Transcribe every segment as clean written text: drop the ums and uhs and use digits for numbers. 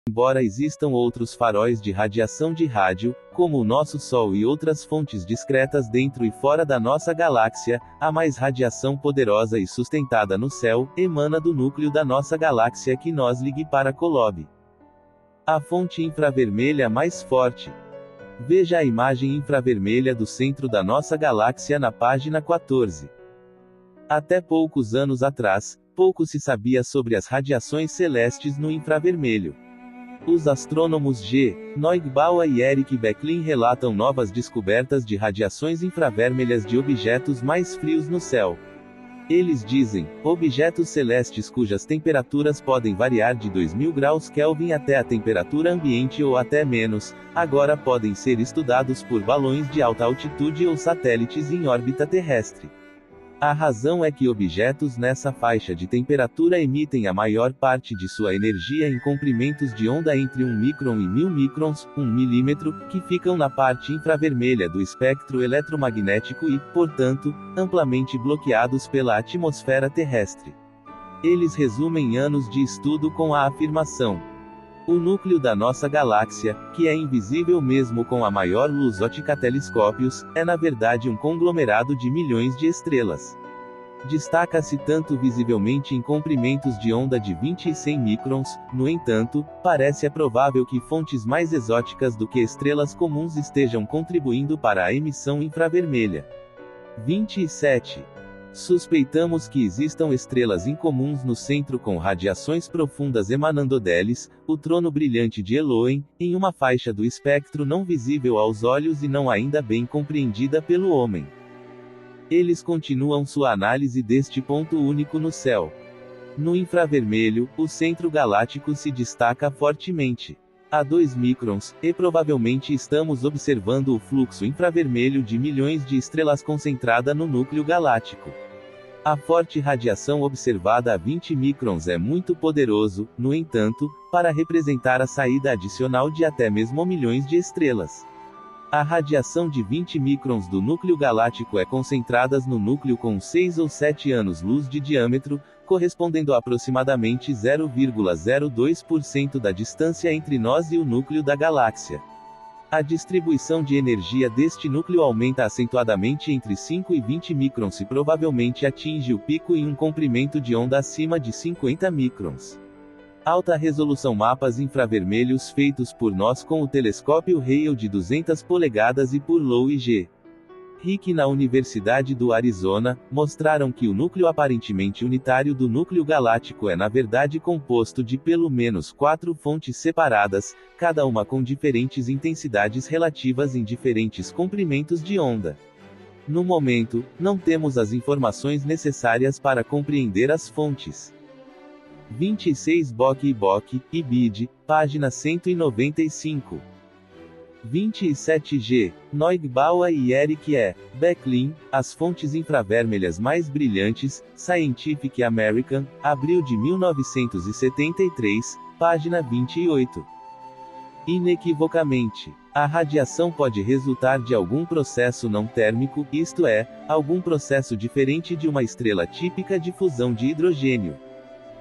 Embora existam outros faróis de radiação de rádio, como o nosso Sol e outras fontes discretas dentro e fora da nossa galáxia, a mais radiação poderosa e sustentada no céu, emana do núcleo da nossa galáxia que nos ligue para Kolob. A fonte infravermelha mais forte. Veja a imagem infravermelha do centro da nossa galáxia na página 14. Até poucos anos atrás, pouco se sabia sobre as radiações celestes no infravermelho. Os astrônomos G. Neugebauer e Eric Becklin relatam novas descobertas de radiações infravermelhas de objetos mais frios no céu. Eles dizem, objetos celestes cujas temperaturas podem variar de 2000 graus Kelvin até a temperatura ambiente ou até menos, agora podem ser estudados por balões de alta altitude ou satélites em órbita terrestre. A razão é que objetos nessa faixa de temperatura emitem a maior parte de sua energia em comprimentos de onda entre 1 micron e 1000 microns, 1 milímetro, que ficam na parte infravermelha do espectro eletromagnético e, portanto, amplamente bloqueados pela atmosfera terrestre. Eles resumem anos de estudo com a afirmação: o núcleo da nossa galáxia, que é invisível mesmo com a maior luz óptica telescópios, é na verdade um conglomerado de milhões de estrelas. Destaca-se tanto visivelmente em comprimentos de onda de 20 e 100 microns, no entanto, parece provável que fontes mais exóticas do que estrelas comuns estejam contribuindo para a emissão infravermelha. 27. Suspeitamos que existam estrelas incomuns no centro com radiações profundas emanando deles, o trono brilhante de Elohim, em uma faixa do espectro não visível aos olhos e não ainda bem compreendida pelo homem. Eles continuam sua análise deste ponto único no céu. No infravermelho, o centro galáctico se destaca fortemente. A 2 microns, e provavelmente estamos observando o fluxo infravermelho de milhões de estrelas concentrada no núcleo galáctico. A forte radiação observada a 20 microns é muito poderoso, no entanto, para representar a saída adicional de até mesmo milhões de estrelas. A radiação de 20 microns do núcleo galáctico é concentrada no núcleo com 6 ou 7 anos-luz de diâmetro, correspondendo a aproximadamente 0,02% da distância entre nós e o núcleo da galáxia. A distribuição de energia deste núcleo aumenta acentuadamente entre 5 e 20 microns e provavelmente atinge o pico em um comprimento de onda acima de 50 microns. Alta resolução mapas infravermelhos feitos por nós com o telescópio Hale de 200 polegadas e por Low e G. Rick na Universidade do Arizona, mostraram que o núcleo aparentemente unitário do núcleo galáctico é na verdade composto de pelo menos 4 fontes separadas, cada uma com diferentes intensidades relativas em diferentes comprimentos de onda. No momento, não temos as informações necessárias para compreender as fontes. 26 Bock e Bock, e Bid, página 195. 27G. Neugebauer e Eric E. Becklin, As fontes infravermelhas mais brilhantes, Scientific American, abril de 1973, página 28. Inequivocamente, a radiação pode resultar de algum processo não térmico, isto é, algum processo diferente de uma estrela típica de fusão de hidrogênio.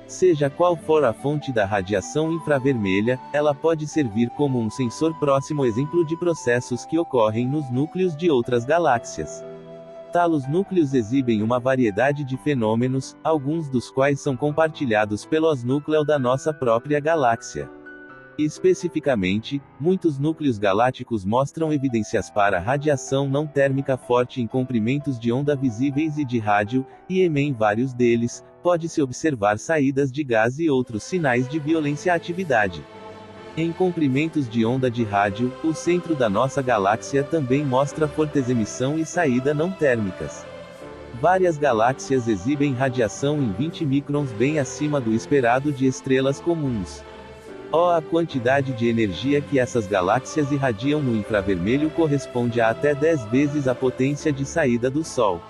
Seja qual for a fonte da radiação infravermelha, ela pode servir como um sensor próximo exemplo de processos que ocorrem nos núcleos de outras galáxias. Talos núcleos exibem uma variedade de fenômenos, alguns dos quais são compartilhados pelos núcleos da nossa própria galáxia. Especificamente, muitos núcleos galácticos mostram evidências para radiação não térmica forte em comprimentos de onda visíveis e de rádio, e em vários deles, pode-se observar saídas de gás e outros sinais de violência atividade. Em comprimentos de onda de rádio, o centro da nossa galáxia também mostra fortes emissão e saída não térmicas. Várias galáxias exibem radiação em 20 microns bem acima do esperado de estrelas comuns. A quantidade de energia que essas galáxias irradiam no infravermelho corresponde a até 10 vezes a potência de saída do Sol.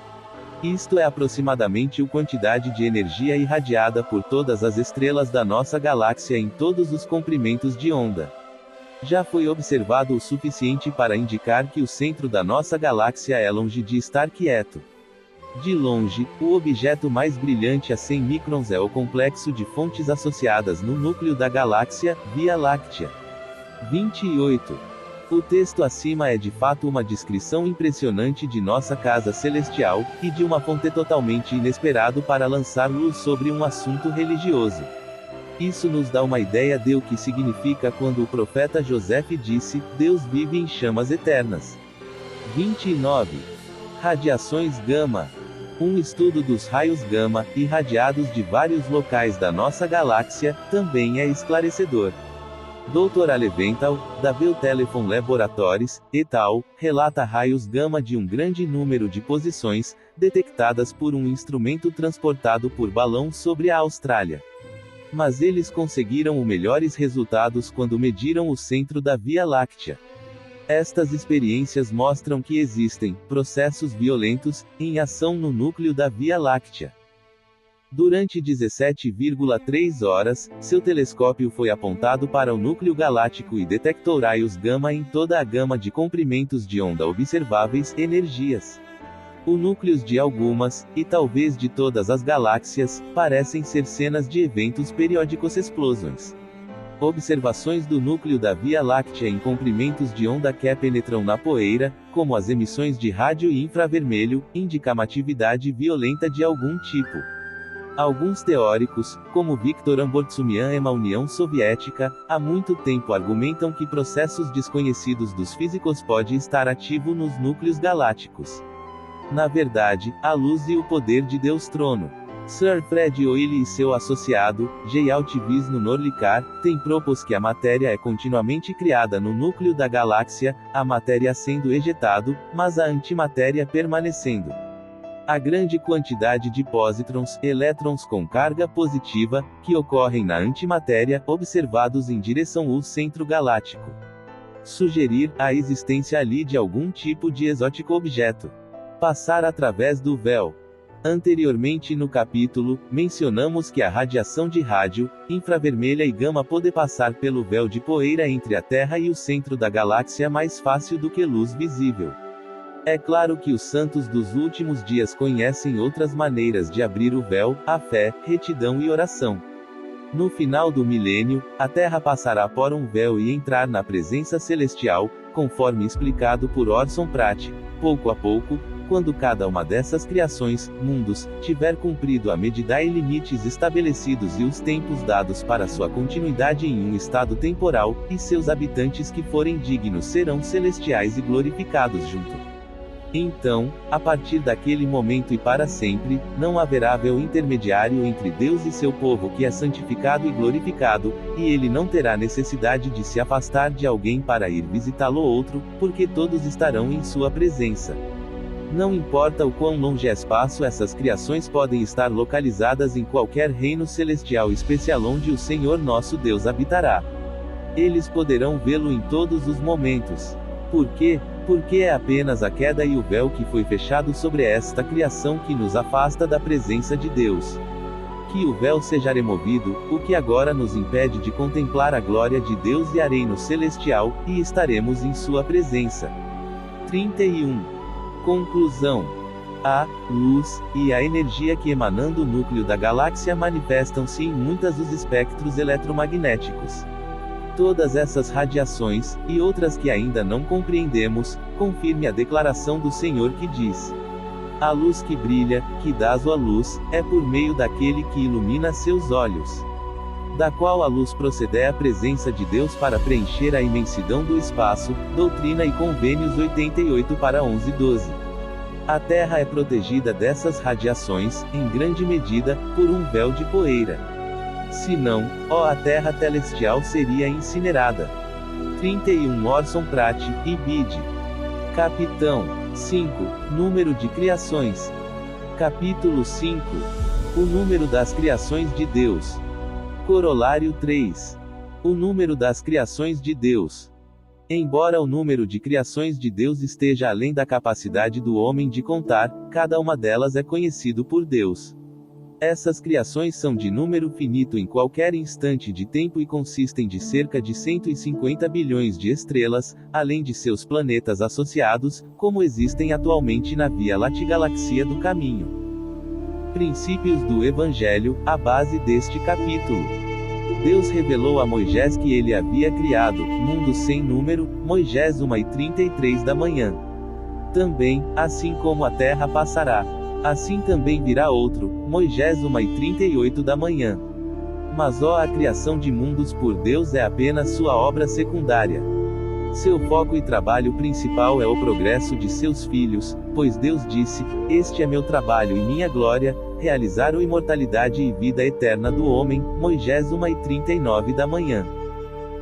Isto é aproximadamente a quantidade de energia irradiada por todas as estrelas da nossa galáxia em todos os comprimentos de onda. Já foi observado o suficiente para indicar que o centro da nossa galáxia é longe de estar quieto. De longe, o objeto mais brilhante a 100 microns é o complexo de fontes associadas no núcleo da galáxia, Via Láctea. 28. O texto acima é de fato uma descrição impressionante de nossa casa celestial, e de uma fonte totalmente inesperado para lançar luz sobre um assunto religioso. Isso nos dá uma ideia de o que significa quando o profeta Joseph disse: Deus vive em chamas eternas. 29. Radiações gama. Um estudo dos raios gama, irradiados de vários locais da nossa galáxia, também é esclarecedor. Dr. Aleventhal, da Bell Telephone Laboratories, et al., relata raios gama de um grande número de posições, detectadas por um instrumento transportado por balão sobre a Austrália. Mas eles conseguiram os melhores resultados quando mediram o centro da Via Láctea. Estas experiências mostram que existem processos violentos em ação no núcleo da Via Láctea. Durante 17,3 horas, seu telescópio foi apontado para o núcleo galáctico e detectou raios gama em toda a gama de comprimentos de onda observáveis, energias. Os núcleos de algumas, e talvez de todas as galáxias, parecem ser cenas de eventos periódicos explosões. Observações do núcleo da Via Láctea em comprimentos de onda que penetram na poeira, como as emissões de rádio e infravermelho, indicam atividade violenta de algum tipo. Alguns teóricos, como Viktor Ambortsumian e a União Soviética, há muito tempo argumentam que processos desconhecidos dos físicos podem estar ativos nos núcleos galácticos. Na verdade, a luz e o poder de Deus Trono. Sir Fred Hoyle e seu associado, J. Altivisno Norlikar, têm propôs que a matéria é continuamente criada no núcleo da galáxia, a matéria sendo ejetado, mas a antimatéria permanecendo. A grande quantidade de pósitrons, elétrons com carga positiva, que ocorrem na antimatéria, observados em direção ao centro galáctico. Sugerir a existência ali de algum tipo de exótico objeto. Passar através do véu. Anteriormente no capítulo, mencionamos que a radiação de rádio, infravermelha e gama pode passar pelo véu de poeira entre a Terra e o centro da galáxia mais fácil do que luz visível. É claro que os santos dos últimos dias conhecem outras maneiras de abrir o véu: a fé, retidão e oração. No final do milênio, a Terra passará por um véu e entrar na presença celestial, conforme explicado por Orson Pratt. Pouco a pouco, quando cada uma dessas criações, mundos, tiver cumprido a medida e limites estabelecidos e os tempos dados para sua continuidade em um estado temporal, e seus habitantes que forem dignos serão celestiais e glorificados junto. Então, a partir daquele momento e para sempre, não haverá véu intermediário entre Deus e seu povo que é santificado e glorificado, e ele não terá necessidade de se afastar de alguém para ir visitá-lo ou outro, porque todos estarão em sua presença. Não importa o quão longe é espaço, essas criações podem estar localizadas em qualquer reino celestial especial onde o Senhor nosso Deus habitará. Eles poderão vê-lo em todos os momentos. Por quê? Porque é apenas a queda e o véu que foi fechado sobre esta criação que nos afasta da presença de Deus. Que o véu seja removido, o que agora nos impede de contemplar a glória de Deus e a reino celestial, e estaremos em sua presença. 31. Conclusão. A luz e a energia que emanando do núcleo da galáxia manifestam-se em muitos dos espectros eletromagnéticos. Todas essas radiações, e outras que ainda não compreendemos, confirme a declaração do Senhor que diz: a luz que brilha, que dás a luz, é por meio daquele que ilumina seus olhos. Da qual a luz procede a presença de Deus para preencher a imensidão do espaço, Doutrina e Convênios 88 para 11:12. A Terra é protegida dessas radiações, em grande medida, por um véu de poeira. Se não, a Terra celestial seria incinerada. 31 Orson Pratt, Ibid. Capitão 5. Número de criações. Capítulo 5. O número das criações de Deus. Corolário 3. O número das criações de Deus. Embora o número de criações de Deus esteja além da capacidade do homem de contar, cada uma delas é conhecido por Deus. Essas criações são de número finito em qualquer instante de tempo e consistem de cerca de 150 bilhões de estrelas, além de seus planetas associados, como existem atualmente na Via Láctea Galáxia do Caminho. Princípios do Evangelho, a base deste capítulo. Deus revelou a Moisés que ele havia criado mundos sem número, Moisés 1:33 da manhã. Também, assim como a terra passará, assim também virá outro, Moisés 1:38 da manhã. Mas a criação de mundos por Deus é apenas sua obra secundária. Seu foco e trabalho principal é o progresso de seus filhos, pois Deus disse: "Este é meu trabalho e minha glória, realizar a imortalidade e vida eterna do homem", Moisés 1:39 da manhã.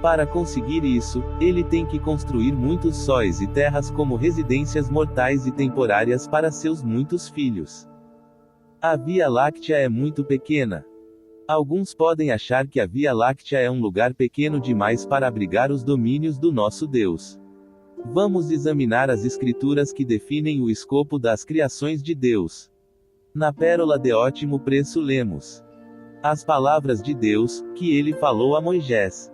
Para conseguir isso, ele tem que construir muitos sóis e terras como residências mortais e temporárias para seus muitos filhos. A Via Láctea é muito pequena. Alguns podem achar que a Via Láctea é um lugar pequeno demais para abrigar os domínios do nosso Deus. Vamos examinar as escrituras que definem o escopo das criações de Deus. Na Pérola de Ótimo Preço lemos as palavras de Deus, que ele falou a Moisés.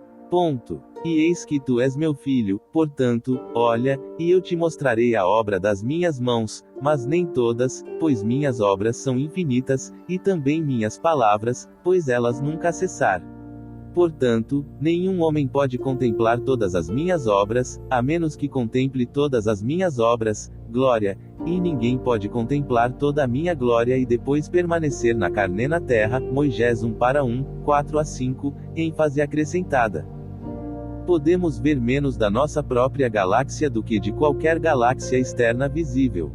E eis que tu és meu filho, portanto, olha, e eu te mostrarei a obra das minhas mãos, mas nem todas, pois minhas obras são infinitas, e também minhas palavras, pois elas nunca cessar. Portanto, nenhum homem pode contemplar todas as minhas obras, a menos que contemple todas as minhas obras, glória, e ninguém pode contemplar toda a minha glória e depois permanecer na carne na terra, Moisés 1:1, 4-5, ênfase acrescentada. Podemos ver menos da nossa própria galáxia do que de qualquer galáxia externa visível.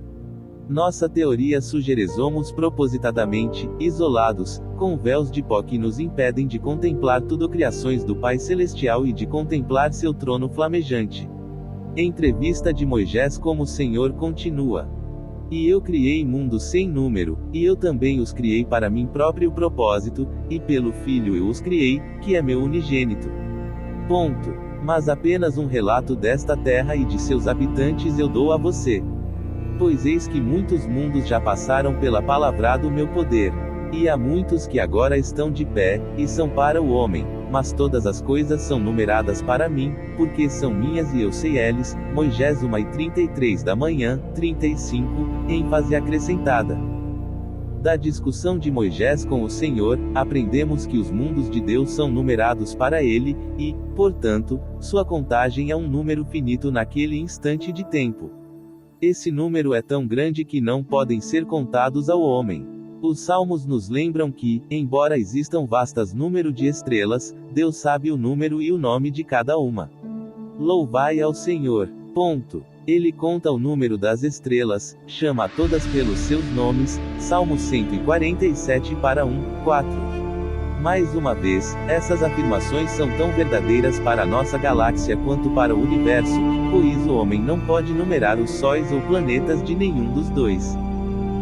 Nossa teoria sugere somos propositadamente isolados, com véus de pó que nos impedem de contemplar tudo criações do Pai Celestial e de contemplar seu trono flamejante. Entrevista de Moisés como o Senhor continua. E eu criei mundos sem número, e eu também os criei para mim próprio propósito, e pelo Filho eu os criei, que é meu unigênito. Mas apenas um relato desta terra e de seus habitantes eu dou a você. Pois eis que muitos mundos já passaram pela palavra do meu poder. E há muitos que agora estão de pé, e são para o homem, mas todas as coisas são numeradas para mim, porque são minhas e eu sei eles, Moisés 1:33 da manhã, 35, ênfase acrescentada. Da discussão de Moisés com o Senhor, aprendemos que os mundos de Deus são numerados para ele, e, portanto, sua contagem é um número finito naquele instante de tempo. Esse número é tão grande que não podem ser contados ao homem. Os Salmos nos lembram que, embora existam vastas número de estrelas, Deus sabe o número e o nome de cada uma. Louvai ao Senhor. Ele conta o número das estrelas, chama a todas pelos seus nomes, Salmo 147:1-4. Mais uma vez, essas afirmações são tão verdadeiras para a nossa galáxia quanto para o universo, pois o homem não pode numerar os sóis ou planetas de nenhum dos dois.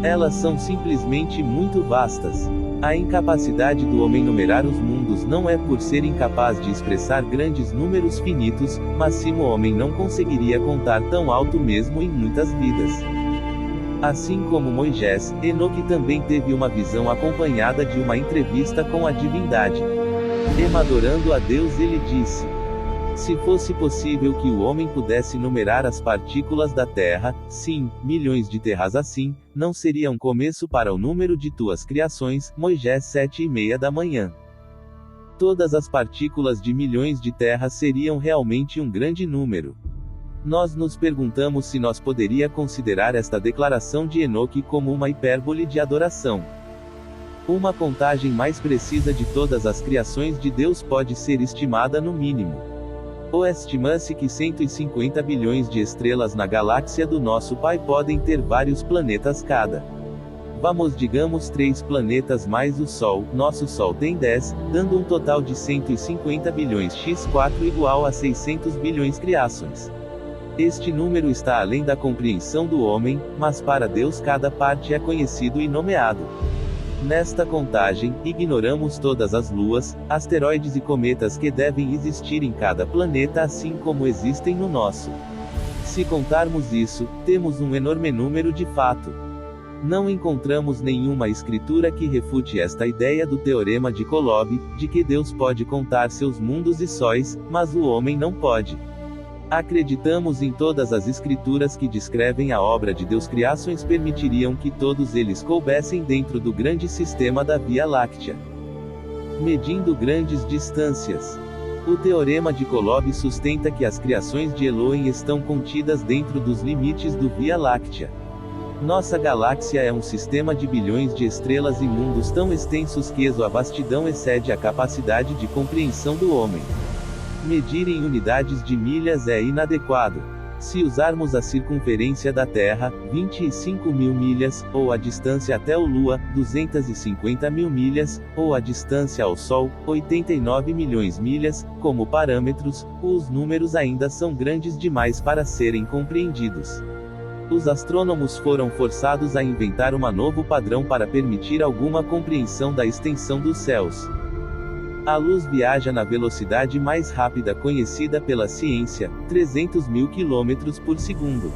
Elas são simplesmente muito vastas. A incapacidade do homem numerar os mundos não é por ser incapaz de expressar grandes números finitos, mas sim o homem não conseguiria contar tão alto mesmo em muitas vidas. Assim como Moisés, Enoque também teve uma visão acompanhada de uma entrevista com a divindade. Adorando a Deus ele disse: se fosse possível que o homem pudesse numerar as partículas da terra, sim, milhões de terras assim, não seria um começo para o número de tuas criações, Moisés 7:30 da manhã. Todas as partículas de milhões de terras seriam realmente um grande número. Nós nos perguntamos se nós poderia considerar esta declaração de Enoque como uma hipérbole de adoração. Uma contagem mais precisa de todas as criações de Deus pode ser estimada no mínimo. Estima-se que 150 bilhões de estrelas na galáxia do nosso Pai podem ter vários planetas cada. Digamos 3 planetas mais o Sol, nosso Sol tem 10, dando um total de 150 bilhões x4 igual a 600 bilhões criações. Este número está além da compreensão do homem, mas para Deus cada parte é conhecido e nomeado. Nesta contagem, ignoramos todas as luas, asteroides e cometas que devem existir em cada planeta assim como existem no nosso. Se contarmos isso, temos um enorme número de fato. Não encontramos nenhuma escritura que refute esta ideia do teorema de Kolob, de que Deus pode contar seus mundos e sóis, mas o homem não pode. Acreditamos em todas as escrituras que descrevem a obra de Deus. Criações permitiriam que todos eles coubessem dentro do grande sistema da Via Láctea. Medindo grandes distâncias. O teorema de Kolob sustenta que as criações de Elohim estão contidas dentro dos limites do Via Láctea. Nossa galáxia é um sistema de bilhões de estrelas e mundos tão extensos que a vastidão excede a capacidade de compreensão do homem. Medir em unidades de milhas é inadequado. Se usarmos a circunferência da Terra, 25 mil milhas, ou a distância até o Lua, 250 mil milhas, ou a distância ao Sol, 89 milhões milhas, como parâmetros, os números ainda são grandes demais para serem compreendidos. Os astrônomos foram forçados a inventar um novo padrão para permitir alguma compreensão da extensão dos céus. A luz viaja na velocidade mais rápida conhecida pela ciência, 300 mil km por segundo.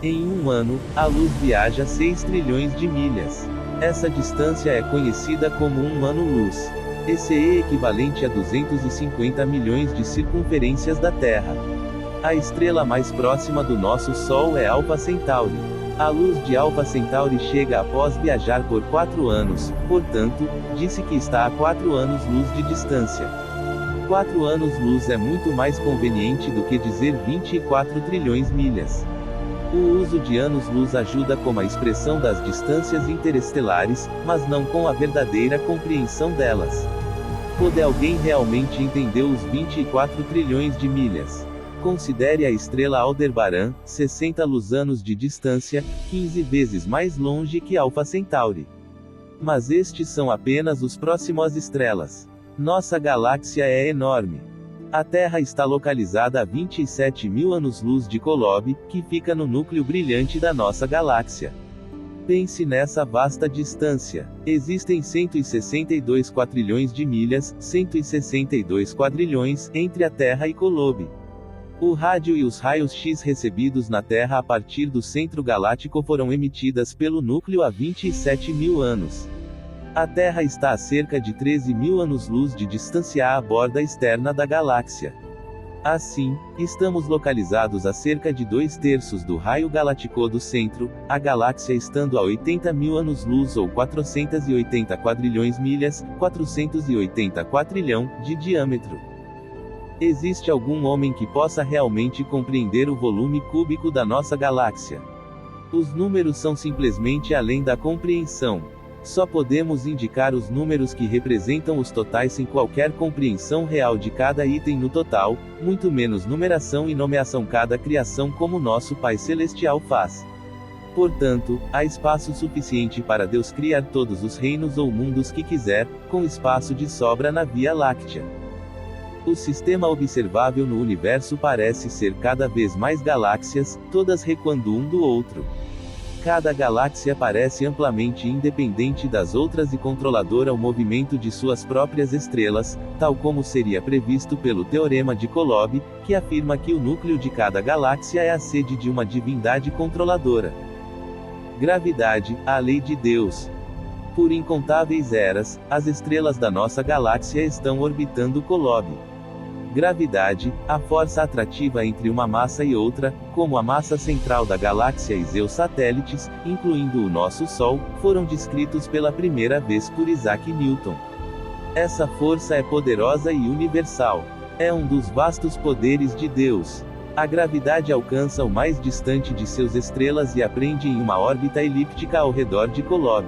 Em um ano, a luz viaja 6 trilhões de milhas. Essa distância é conhecida como um ano-luz. Esse é equivalente a 250 milhões de circunferências da Terra. A estrela mais próxima do nosso Sol é Alpha Centauri. A luz de Alpha Centauri chega após viajar por 4 anos, portanto, disse que está a 4 anos-luz de distância. 4 anos-luz é muito mais conveniente do que dizer 24 trilhões milhas. O uso de anos-luz ajuda com a expressão das distâncias interestelares, mas não com a verdadeira compreensão delas. Pode alguém realmente entender os 24 trilhões de milhas? Considere a estrela Aldebaran, 60 luz-anos de distância, 15 vezes mais longe que Alpha Centauri. Mas estes são apenas os próximos estrelas. Nossa galáxia é enorme. A Terra está localizada a 27 mil anos-luz de Kolob, que fica no núcleo brilhante da nossa galáxia. Pense nessa vasta distância. Existem 162 quadrilhões de milhas, 162 quadrilhões, entre a Terra e Kolob. O rádio e os raios X recebidos na Terra a partir do centro galáctico foram emitidas pelo núcleo há 27 mil anos. A Terra está a cerca de 13 mil anos-luz de distância à borda externa da galáxia. Assim, estamos localizados a cerca de 2/3 do raio galáctico do centro, a galáxia estando a 80 mil anos-luz ou 480 quadrilhões milhas, 480 quadrilhão, de diâmetro. Existe algum homem que possa realmente compreender o volume cúbico da nossa galáxia? Os números são simplesmente além da compreensão. Só podemos indicar os números que representam os totais sem qualquer compreensão real de cada item no total, muito menos numeração e nomeação cada criação como nosso Pai Celestial faz. Portanto, há espaço suficiente para Deus criar todos os reinos ou mundos que quiser, com espaço de sobra na Via Láctea. O sistema observável no universo parece ser cada vez mais galáxias, todas recuando um do outro. Cada galáxia parece amplamente independente das outras e controladora ao movimento de suas próprias estrelas, tal como seria previsto pelo teorema de Kolob, que afirma que o núcleo de cada galáxia é a sede de uma divindade controladora. Gravidade, a lei de Deus. Por incontáveis eras, as estrelas da nossa galáxia estão orbitando Kolob. Gravidade, a força atrativa entre uma massa e outra, como a massa central da galáxia e seus satélites, incluindo o nosso Sol, foram descritos pela primeira vez por Isaac Newton. Essa força é poderosa e universal. É um dos vastos poderes de Deus. A gravidade alcança o mais distante de seus estrelas e aprende em uma órbita elíptica ao redor de Kolob.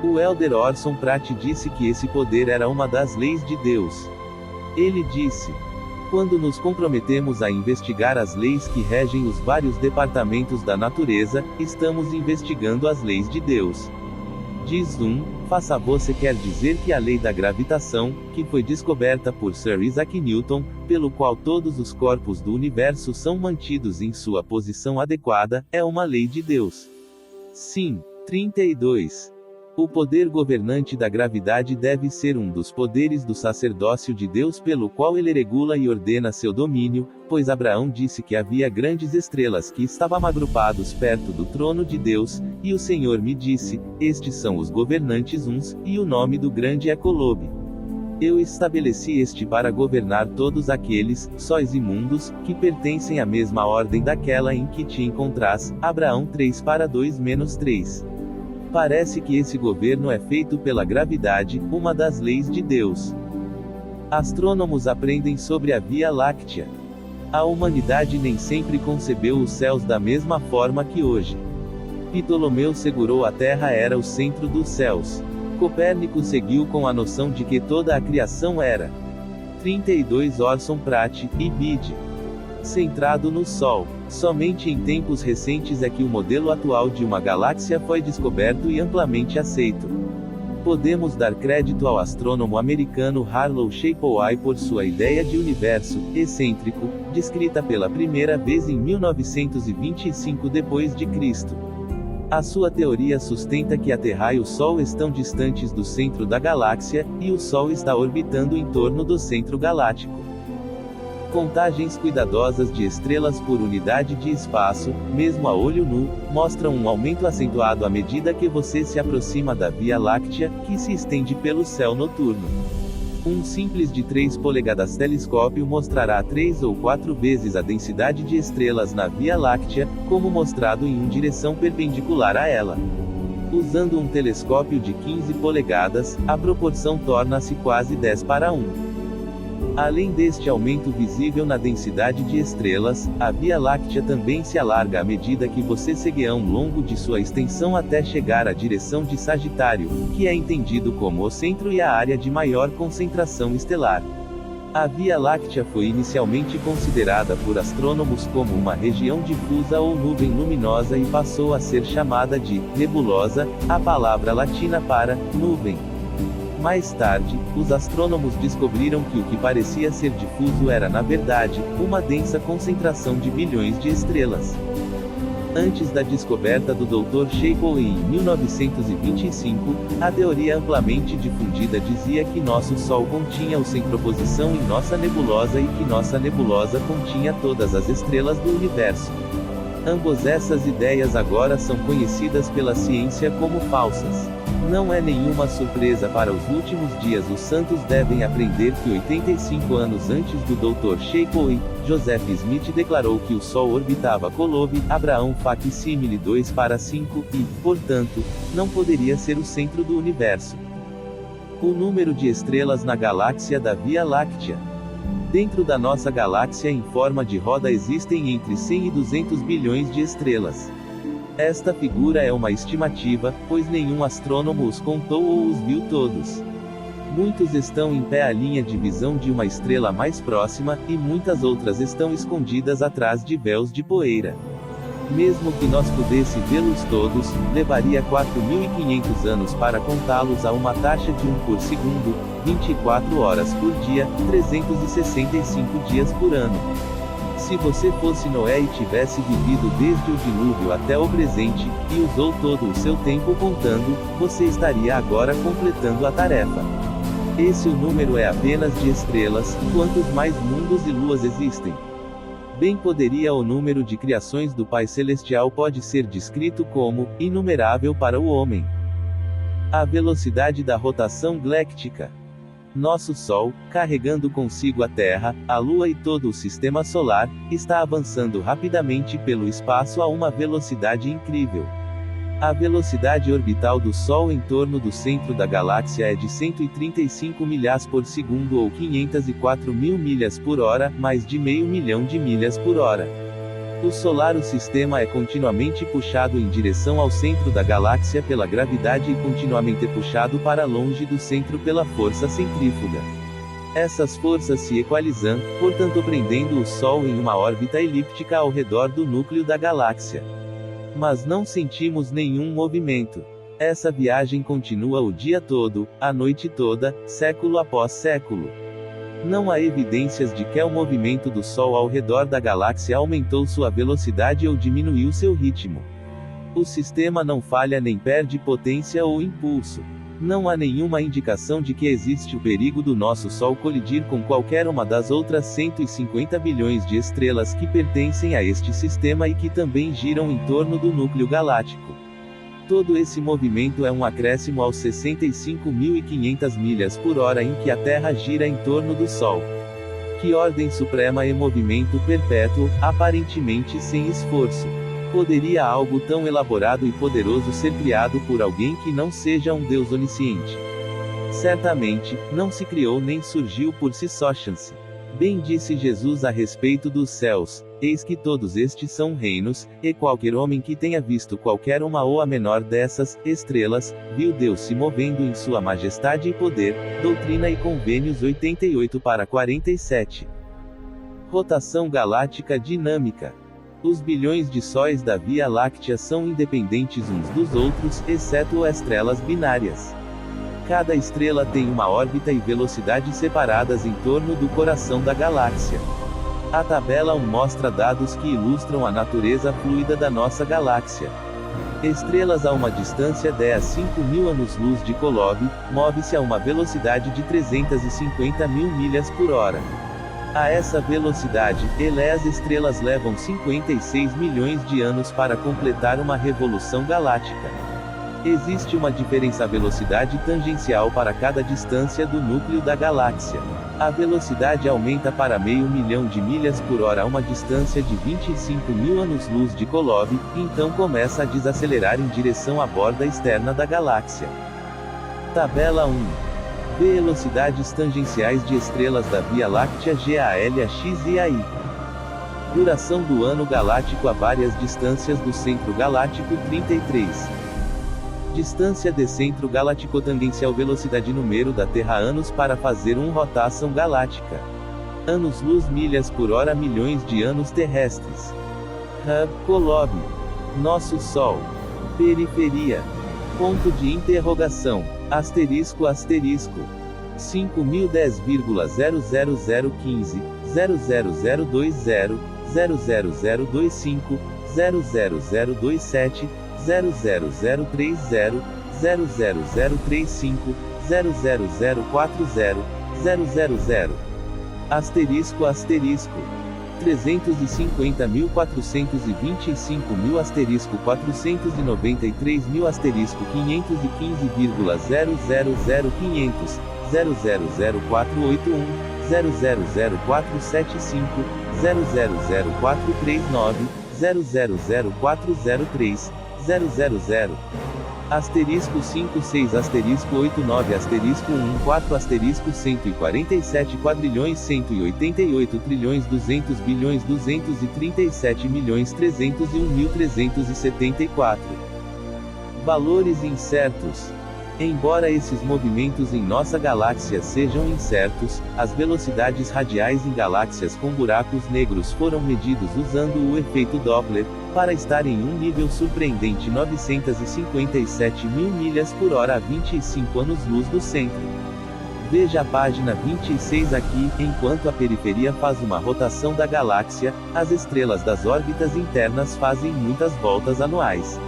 O elder Orson Pratt disse que esse poder era uma das leis de Deus. Ele disse: quando nos comprometemos a investigar as leis que regem os vários departamentos da natureza, estamos investigando as leis de Deus. Diz faça você quer dizer que a lei da gravitação, que foi descoberta por Sir Isaac Newton, pelo qual todos os corpos do universo são mantidos em sua posição adequada, é uma lei de Deus. Sim. 32. O poder governante da gravidade deve ser um dos poderes do sacerdócio de Deus pelo qual ele regula e ordena seu domínio, pois Abraão disse que havia grandes estrelas que estavam agrupados perto do trono de Deus, e o Senhor me disse, estes são os governantes uns, e o nome do grande é Colobe. Eu estabeleci este para governar todos aqueles, sóis imundos, que pertencem à mesma ordem daquela em que te encontras, Abraão 3:2-3. Parece que esse governo é feito pela gravidade, uma das leis de Deus. Astrônomos aprendem sobre a Via Láctea. A humanidade nem sempre concebeu os céus da mesma forma que hoje. Ptolomeu segurou a Terra era o centro dos céus. Copérnico seguiu com a noção de que toda a criação era 32 Orson Pratt, e Bede. Centrado no Sol. Somente em tempos recentes é que o modelo atual de uma galáxia foi descoberto e amplamente aceito. Podemos dar crédito ao astrônomo americano Harlow Shapley por sua ideia de universo excêntrico, descrita pela primeira vez em 1925 d.C. A sua teoria sustenta que a Terra e o Sol estão distantes do centro da galáxia, e o Sol está orbitando em torno do centro galáctico. Contagens cuidadosas de estrelas por unidade de espaço, mesmo a olho nu, mostram um aumento acentuado à medida que você se aproxima da Via Láctea, que se estende pelo céu noturno. Um simples de 3 polegadas telescópio mostrará 3 ou 4 vezes a densidade de estrelas na Via Láctea, como mostrado em uma direção perpendicular a ela. Usando um telescópio de 15 polegadas, a proporção torna-se quase 10:1. Além deste aumento visível na densidade de estrelas, a Via Láctea também se alarga à medida que você segue ao longo de sua extensão até chegar à direção de Sagitário, que é entendido como o centro e a área de maior concentração estelar. A Via Láctea foi inicialmente considerada por astrônomos como uma região difusa ou nuvem luminosa e passou a ser chamada de nebulosa, a palavra latina para nuvem. Mais tarde, os astrônomos descobriram que o que parecia ser difuso era na verdade, uma densa concentração de bilhões de estrelas. Antes da descoberta do Dr. Shapley em 1925, a teoria amplamente difundida dizia que nosso Sol continha o centroposição em nossa nebulosa e que nossa nebulosa continha todas as estrelas do universo. Ambas essas ideias agora são conhecidas pela ciência como falsas. Não é nenhuma surpresa para os últimos dias os santos devem aprender que 85 anos antes do Dr. Shapley, Joseph Smith declarou que o Sol orbitava Colobe, Abraão facsímile 2:5, e, portanto, não poderia ser o centro do universo. O número de estrelas na galáxia da Via Láctea. Dentro da nossa galáxia em forma de roda existem entre 100 e 200 bilhões de estrelas. Esta figura é uma estimativa, pois nenhum astrônomo os contou ou os viu todos. Muitos estão em pé à linha de visão de uma estrela mais próxima, e muitas outras estão escondidas atrás de véus de poeira. Mesmo que nós pudéssemos vê-los todos, levaria 4.500 anos para contá-los a uma taxa de 1 por segundo, 24 horas por dia, 365 dias por ano. Se você fosse Noé e tivesse vivido desde o dilúvio até o presente, e usou todo o seu tempo contando, você estaria agora completando a tarefa. Esse o número é apenas de estrelas, quantos mais mundos e luas existem. Bem poderia o número de criações do Pai Celestial pode ser descrito como, inumerável para o homem. A velocidade da rotação galáctica. Nosso Sol, carregando consigo a Terra, a Lua e todo o Sistema Solar, está avançando rapidamente pelo espaço a uma velocidade incrível. A velocidade orbital do Sol em torno do centro da galáxia é de 135 milhas por segundo ou 504 mil milhas por hora, mais de meio milhão de milhas por hora. O solar sistema é continuamente puxado em direção ao centro da galáxia pela gravidade e continuamente puxado para longe do centro pela força centrífuga. Essas forças se equalizam, portanto prendendo o Sol em uma órbita elíptica ao redor do núcleo da galáxia. Mas não sentimos nenhum movimento. Essa viagem continua o dia todo, a noite toda, século após século. Não há evidências de que o movimento do Sol ao redor da galáxia aumentou sua velocidade ou diminuiu seu ritmo. O sistema não falha nem perde potência ou impulso. Não há nenhuma indicação de que existe o perigo do nosso Sol colidir com qualquer uma das outras 150 bilhões de estrelas que pertencem a este sistema e que também giram em torno do núcleo galáctico. Todo esse movimento é um acréscimo aos 65.500 milhas por hora em que a Terra gira em torno do Sol. Que ordem suprema e movimento perpétuo, aparentemente sem esforço. Poderia algo tão elaborado e poderoso ser criado por alguém que não seja um Deus onisciente? Certamente, não se criou nem surgiu por si só chance. Bem disse Jesus a respeito dos céus: eis que todos estes são reinos, e qualquer homem que tenha visto qualquer uma ou a menor dessas estrelas, viu Deus se movendo em sua majestade e poder. Doutrina e Convênios 88/47. Rotação galáctica dinâmica. Os bilhões de sóis da Via Láctea são independentes uns dos outros, exceto as estrelas binárias. Cada estrela tem uma órbita e velocidade separadas em torno do coração da galáxia. A tabela 1 mostra dados que ilustram a natureza fluida da nossa galáxia. Estrelas a uma distância de 5.000 anos-luz de Kolob, move-se a uma velocidade de 350 mil milhas por hora. A essa velocidade, as estrelas levam 56 milhões de anos para completar uma revolução galáctica. Existe uma diferença velocidade tangencial para cada distância do núcleo da galáxia. A velocidade aumenta para 500 mil de milhas por hora a uma distância de 25.000 anos-luz de Kolob, então começa a desacelerar em direção à borda externa da galáxia. Tabela 1. Velocidades tangenciais de estrelas da Via Láctea GALAX e AI. Duração do ano galáctico a várias distâncias do centro galáctico 33. Distância de centro galáctico tangencial velocidade número da Terra anos para fazer uma rotação galáctica. Anos-luz milhas por hora milhões de anos terrestres. Hub, Kolob. Nosso Sol. Periferia. Ponto de interrogação. Asterisco asterisco. 5010,00015, 00020, 00025, 00027, 00030, 00035, 00040, 000. Asterisco asterisco. 350.425.000 asterisco 493.000 asterisco 515,000500, 000481, 000475, 000439, 000403, 000. Asterisco 56 asterisco 89 asterisco 14 asterisco 147 quadrilhões 188 trilhões 200 bilhões 237 milhões 301.374. Valores incertos. Embora esses movimentos em nossa galáxia sejam incertos, as velocidades radiais em galáxias com buracos negros foram medidos usando o efeito Doppler, para estar em um nível surpreendente 957 mil milhas por hora a 25 anos-luz do centro. Veja a página 26 aqui. Enquanto a periferia faz uma rotação da galáxia, as estrelas das órbitas internas fazem muitas voltas anuais.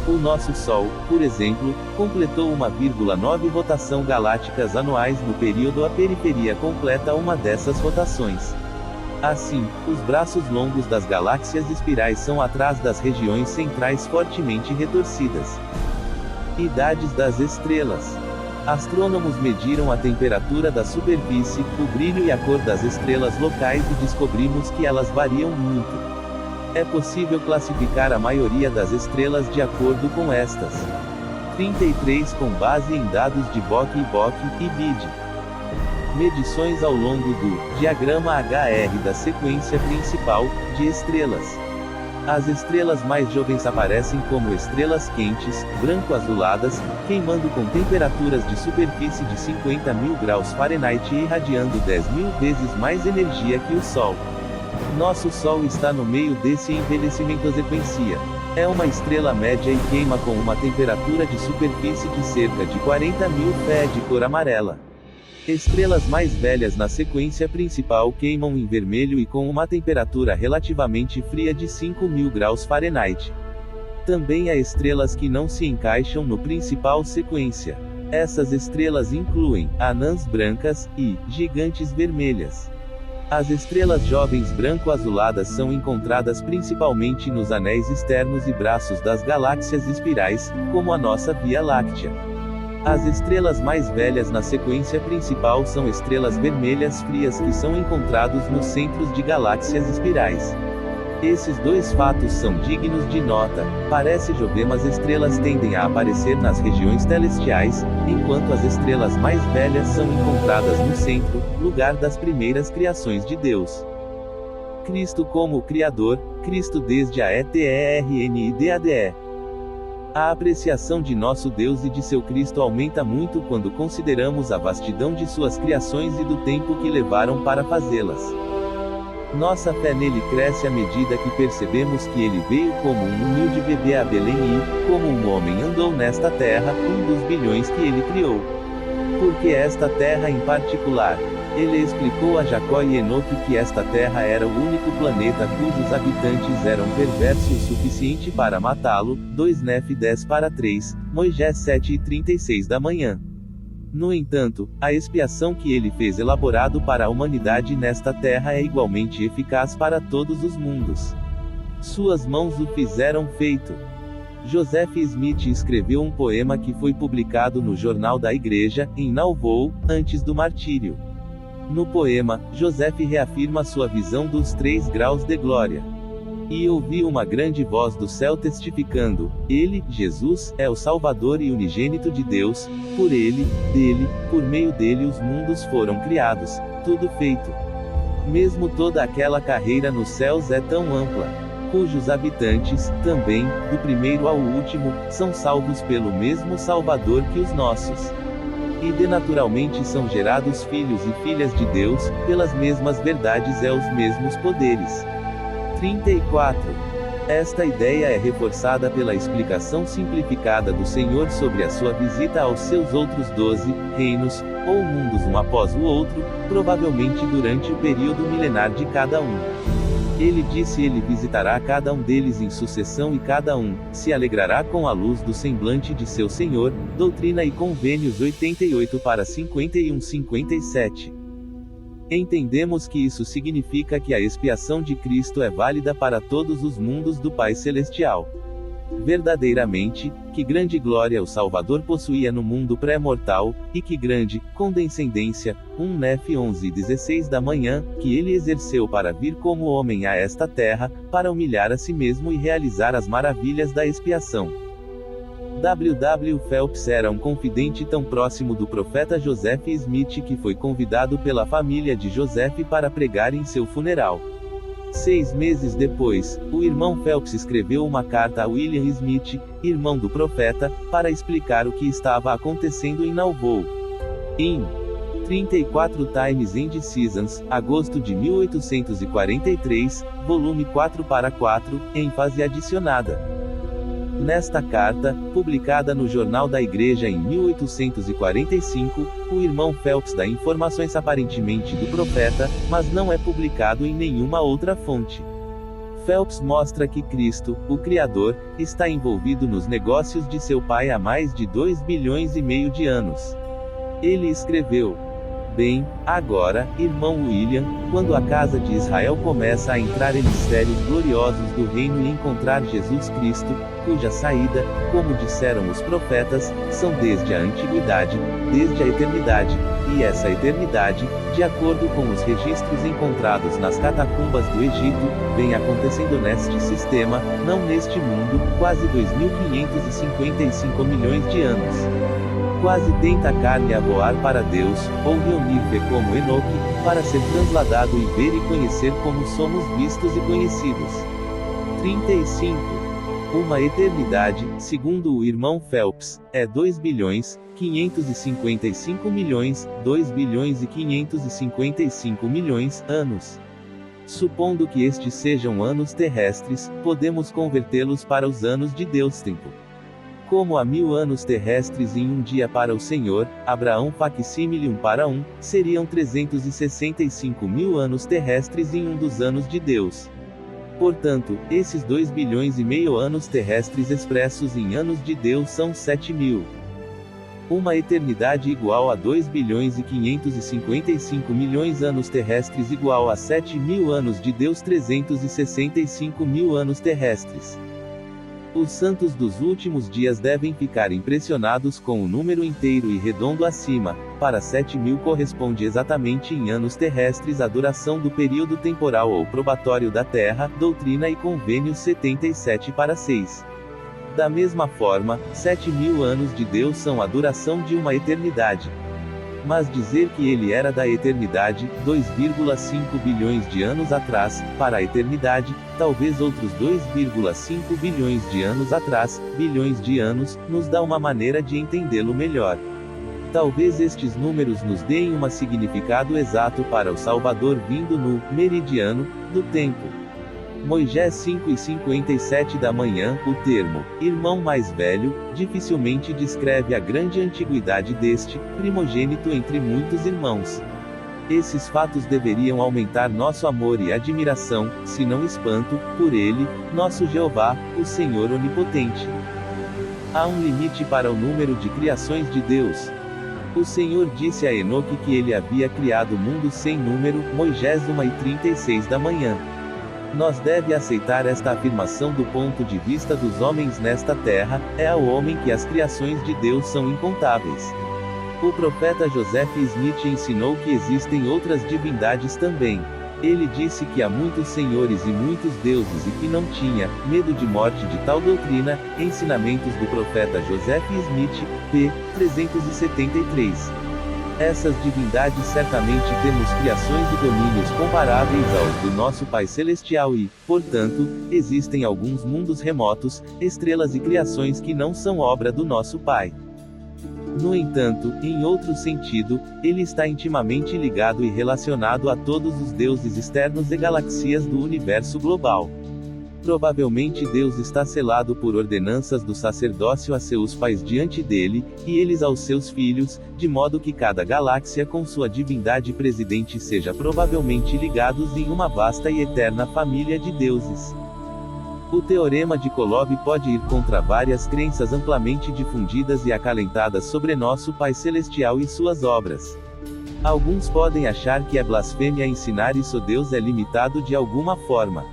O nosso Sol, por exemplo, completou 1,9 rotação galácticas anuais no período. A periferia completa uma dessas rotações. Assim, os braços longos das galáxias espirais são atrás das regiões centrais fortemente retorcidas. Idades das estrelas. Astrônomos mediram a temperatura da superfície, o brilho e a cor das estrelas locais e descobrimos que elas variam muito. É possível classificar a maioria das estrelas de acordo com estas. 33 com base em dados de Bock e BID. Medições ao longo do diagrama HR da sequência principal de estrelas. As estrelas mais jovens aparecem como estrelas quentes, branco-azuladas, queimando com temperaturas de superfície de 50.000 graus Fahrenheit e irradiando 10.000 vezes mais energia que o Sol. Nosso Sol está no meio desse envelhecimento. Sequência. É uma estrela média e queima com uma temperatura de superfície de cerca de 40.000 Fe de cor amarela. Estrelas mais velhas na sequência principal queimam em vermelho e com uma temperatura relativamente fria de 5.000 graus Fahrenheit. Também há estrelas que não se encaixam no principal sequência. Essas estrelas incluem anãs brancas e gigantes vermelhas. As estrelas jovens branco-azuladas são encontradas principalmente nos anéis externos e braços das galáxias espirais, como a nossa Via Láctea. As estrelas mais velhas na sequência principal são estrelas vermelhas frias que são encontrados nos centros de galáxias espirais. Esses dois fatos são dignos de nota. Parece chover, mas estrelas tendem a aparecer nas regiões celestiais, enquanto as estrelas mais velhas são encontradas no centro, lugar das primeiras criações de Deus. Cristo como o Criador, Cristo desde a ETERNIDADE. A apreciação de nosso Deus e de seu Cristo aumenta muito quando consideramos a vastidão de suas criações e do tempo que levaram para fazê-las. Nossa fé nele cresce à medida que percebemos que ele veio como um humilde bebê a Belém e, como um homem andou nesta terra, um dos bilhões que ele criou. Porque esta terra em particular? Ele explicou a Jacó e Enoque que esta terra era o único planeta cujos habitantes eram perversos o suficiente para matá-lo. 2 Nef 10-3, Moisés 7:36 da manhã. No entanto, a expiação que ele fez elaborado para a humanidade nesta terra é igualmente eficaz para todos os mundos. Suas mãos o fizeram feito. Joseph Smith escreveu um poema que foi publicado no Jornal da Igreja, em Nauvoo, antes do martírio. No poema, Joseph reafirma sua visão dos 3 graus de glória. E ouvi uma grande voz do céu testificando: Ele, Jesus, é o Salvador e unigênito de Deus, por Ele, dele, por meio dele os mundos foram criados, tudo feito. Mesmo toda aquela carreira nos céus é tão ampla, cujos habitantes, também, do primeiro ao último, são salvos pelo mesmo Salvador que os nossos. E denaturalmente são gerados filhos e filhas de Deus, pelas mesmas verdades e os mesmos poderes. 34. Esta ideia é reforçada pela explicação simplificada do Senhor sobre a sua visita aos seus outros 12 reinos, ou mundos um após o outro, provavelmente durante o período milenar de cada um. Ele disse: ele visitará cada um deles em sucessão e cada um se alegrará com a luz do semblante de seu Senhor. Doutrina e Convênios 88-51-57. Entendemos que isso significa que a expiação de Cristo é válida para todos os mundos do Pai Celestial. Verdadeiramente, que grande glória o Salvador possuía no mundo pré-mortal, e que grande condescendência, 1 Nef 11:16 da manhã, que ele exerceu para vir como homem a esta terra, para humilhar a si mesmo e realizar as maravilhas da expiação. W. Phelps era um confidente tão próximo do profeta Joseph Smith que foi convidado pela família de Joseph para pregar em seu funeral. 6 meses depois, o irmão Phelps escreveu uma carta a William Smith, irmão do profeta, para explicar o que estava acontecendo em Nauvoo. Em 34 Times and Seasons, agosto de 1843, volume 4/4, ênfase adicionada. Nesta carta, publicada no Jornal da Igreja em 1845, o irmão Phelps dá informações aparentemente do profeta, mas não é publicado em nenhuma outra fonte. Phelps mostra que Cristo, o Criador, está envolvido nos negócios de seu pai há mais de 2,5 bilhões de anos. Ele escreveu: Bem, agora, irmão William, quando a casa de Israel começa a entrar em mistérios gloriosos do reino e encontrar Jesus Cristo, cuja saída, como disseram os profetas, são desde a antiguidade, desde a eternidade, e essa eternidade, de acordo com os registros encontrados nas catacumbas do Egito, vem acontecendo neste sistema, não neste mundo, quase 2.555 milhões de anos. Quase tenta a carne a voar para Deus, ou reunir-se como Enoque, para ser transladado e ver e conhecer como somos vistos e conhecidos. 35. Uma eternidade, segundo o irmão Phelps, é 2.555 milhões, 2.555 milhões, anos. Supondo que estes sejam anos terrestres, podemos convertê-los para os anos de Deus tempo. Como há 1000 anos terrestres em um dia para o Senhor, Abraão facsímile 1:1, seriam 365 mil anos terrestres em um dos anos de Deus. Portanto, esses 2,5 bilhões anos terrestres expressos em anos de Deus são 7.000. Uma eternidade igual a 2,555 bilhões anos terrestres igual a 7.000 anos de Deus, 365.000 anos terrestres. Os santos dos últimos dias devem ficar impressionados com o número inteiro e redondo acima. Para 7.000 corresponde exatamente em anos terrestres a duração do período temporal ou probatório da Terra, Doutrina e Convênios 77/6. Da mesma forma, 7.000 anos de Deus são a duração de uma eternidade. Mas dizer que ele era da eternidade, 2,5 bilhões de anos atrás, para a eternidade, talvez outros 2,5 bilhões de anos atrás, bilhões de anos, nos dá uma maneira de entendê-lo melhor. Talvez estes números nos deem um significado exato para o Salvador vindo no meridiano do tempo. Moisés 5:57 da manhã, o termo irmão mais velho dificilmente descreve a grande antiguidade deste primogênito entre muitos irmãos. Esses fatos deveriam aumentar nosso amor e admiração, se não espanto, por ele, nosso Jeová, o Senhor Onipotente. Há um limite para o número de criações de Deus. O Senhor disse a Enoque que ele havia criado o mundo sem número, Moisés 1:36 da manhã. Nós deve aceitar esta afirmação do ponto de vista dos homens nesta terra, é ao homem que as criações de Deus são incontáveis. O profeta Joseph Smith ensinou que existem outras divindades também. Ele disse que há muitos senhores e muitos deuses e que não tinha medo de morte de tal doutrina. Ensinamentos do profeta Joseph Smith, p. 373. Essas divindades certamente temos criações e domínios comparáveis aos do nosso Pai Celestial e, portanto, existem alguns mundos remotos, estrelas e criações que não são obra do nosso Pai. No entanto, em outro sentido, ele está intimamente ligado e relacionado a todos os deuses externos e galaxias do universo global. Provavelmente Deus está selado por ordenanças do sacerdócio a seus pais diante dele, e eles aos seus filhos, de modo que cada galáxia com sua divindade presidente seja provavelmente ligados em uma vasta e eterna família de deuses. O teorema de Kolob pode ir contra várias crenças amplamente difundidas e acalentadas sobre nosso Pai Celestial e suas obras. Alguns podem achar que é blasfêmia ensinar isso. Deus é limitado de alguma forma.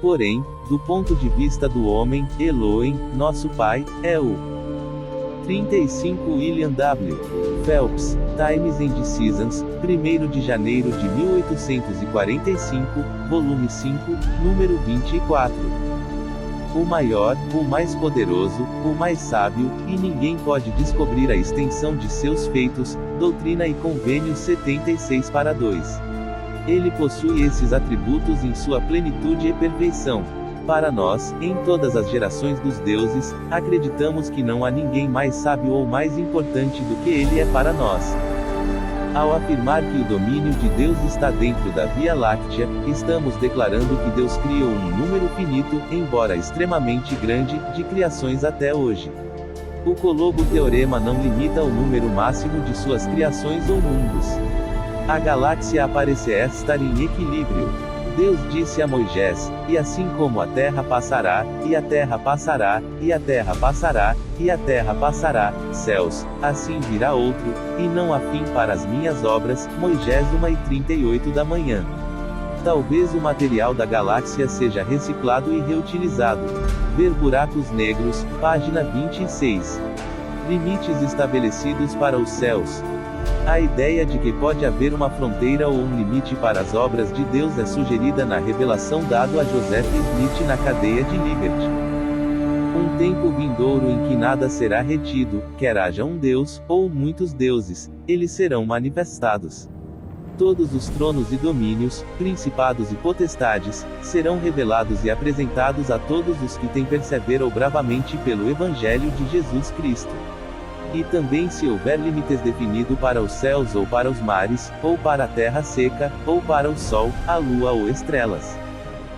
Porém, do ponto de vista do homem, Elohim, nosso Pai, é o 35 William W. Phelps, Times and Seasons, 1º de janeiro de 1845, volume 5, número 24. O maior, o mais poderoso, o mais sábio, e ninguém pode descobrir a extensão de seus feitos, Doutrina e Convênios 76/2. Ele possui esses atributos em sua plenitude e perfeição. Para nós, em todas as gerações dos deuses, acreditamos que não há ninguém mais sábio ou mais importante do que ele é para nós. Ao afirmar que o domínio de Deus está dentro da Via Láctea, estamos declarando que Deus criou um número finito, embora extremamente grande, de criações até hoje. O Kolobo-teorema não limita o número máximo de suas criações ou mundos. A galáxia aparecerá estar em equilíbrio. Deus disse a Moisés: e assim como a terra passará, e a terra passará, e a terra passará, e a terra passará, céus, assim virá outro, e não há fim para as minhas obras, Moisés 1:38 da manhã. Talvez o material da galáxia seja reciclado e reutilizado. Ver Buracos Negros, página 26. Limites estabelecidos para os céus. A ideia de que pode haver uma fronteira ou um limite para as obras de Deus é sugerida na revelação dada a Joseph Smith na cadeia de Liberty. Um tempo vindouro em que nada será retido, quer haja um Deus, ou muitos deuses, eles serão manifestados. Todos os tronos e domínios, principados e potestades, serão revelados e apresentados a todos os que têm perseverado bravamente pelo Evangelho de Jesus Cristo. E também se houver limites definidos para os céus ou para os mares, ou para a terra seca, ou para o sol, a lua ou estrelas.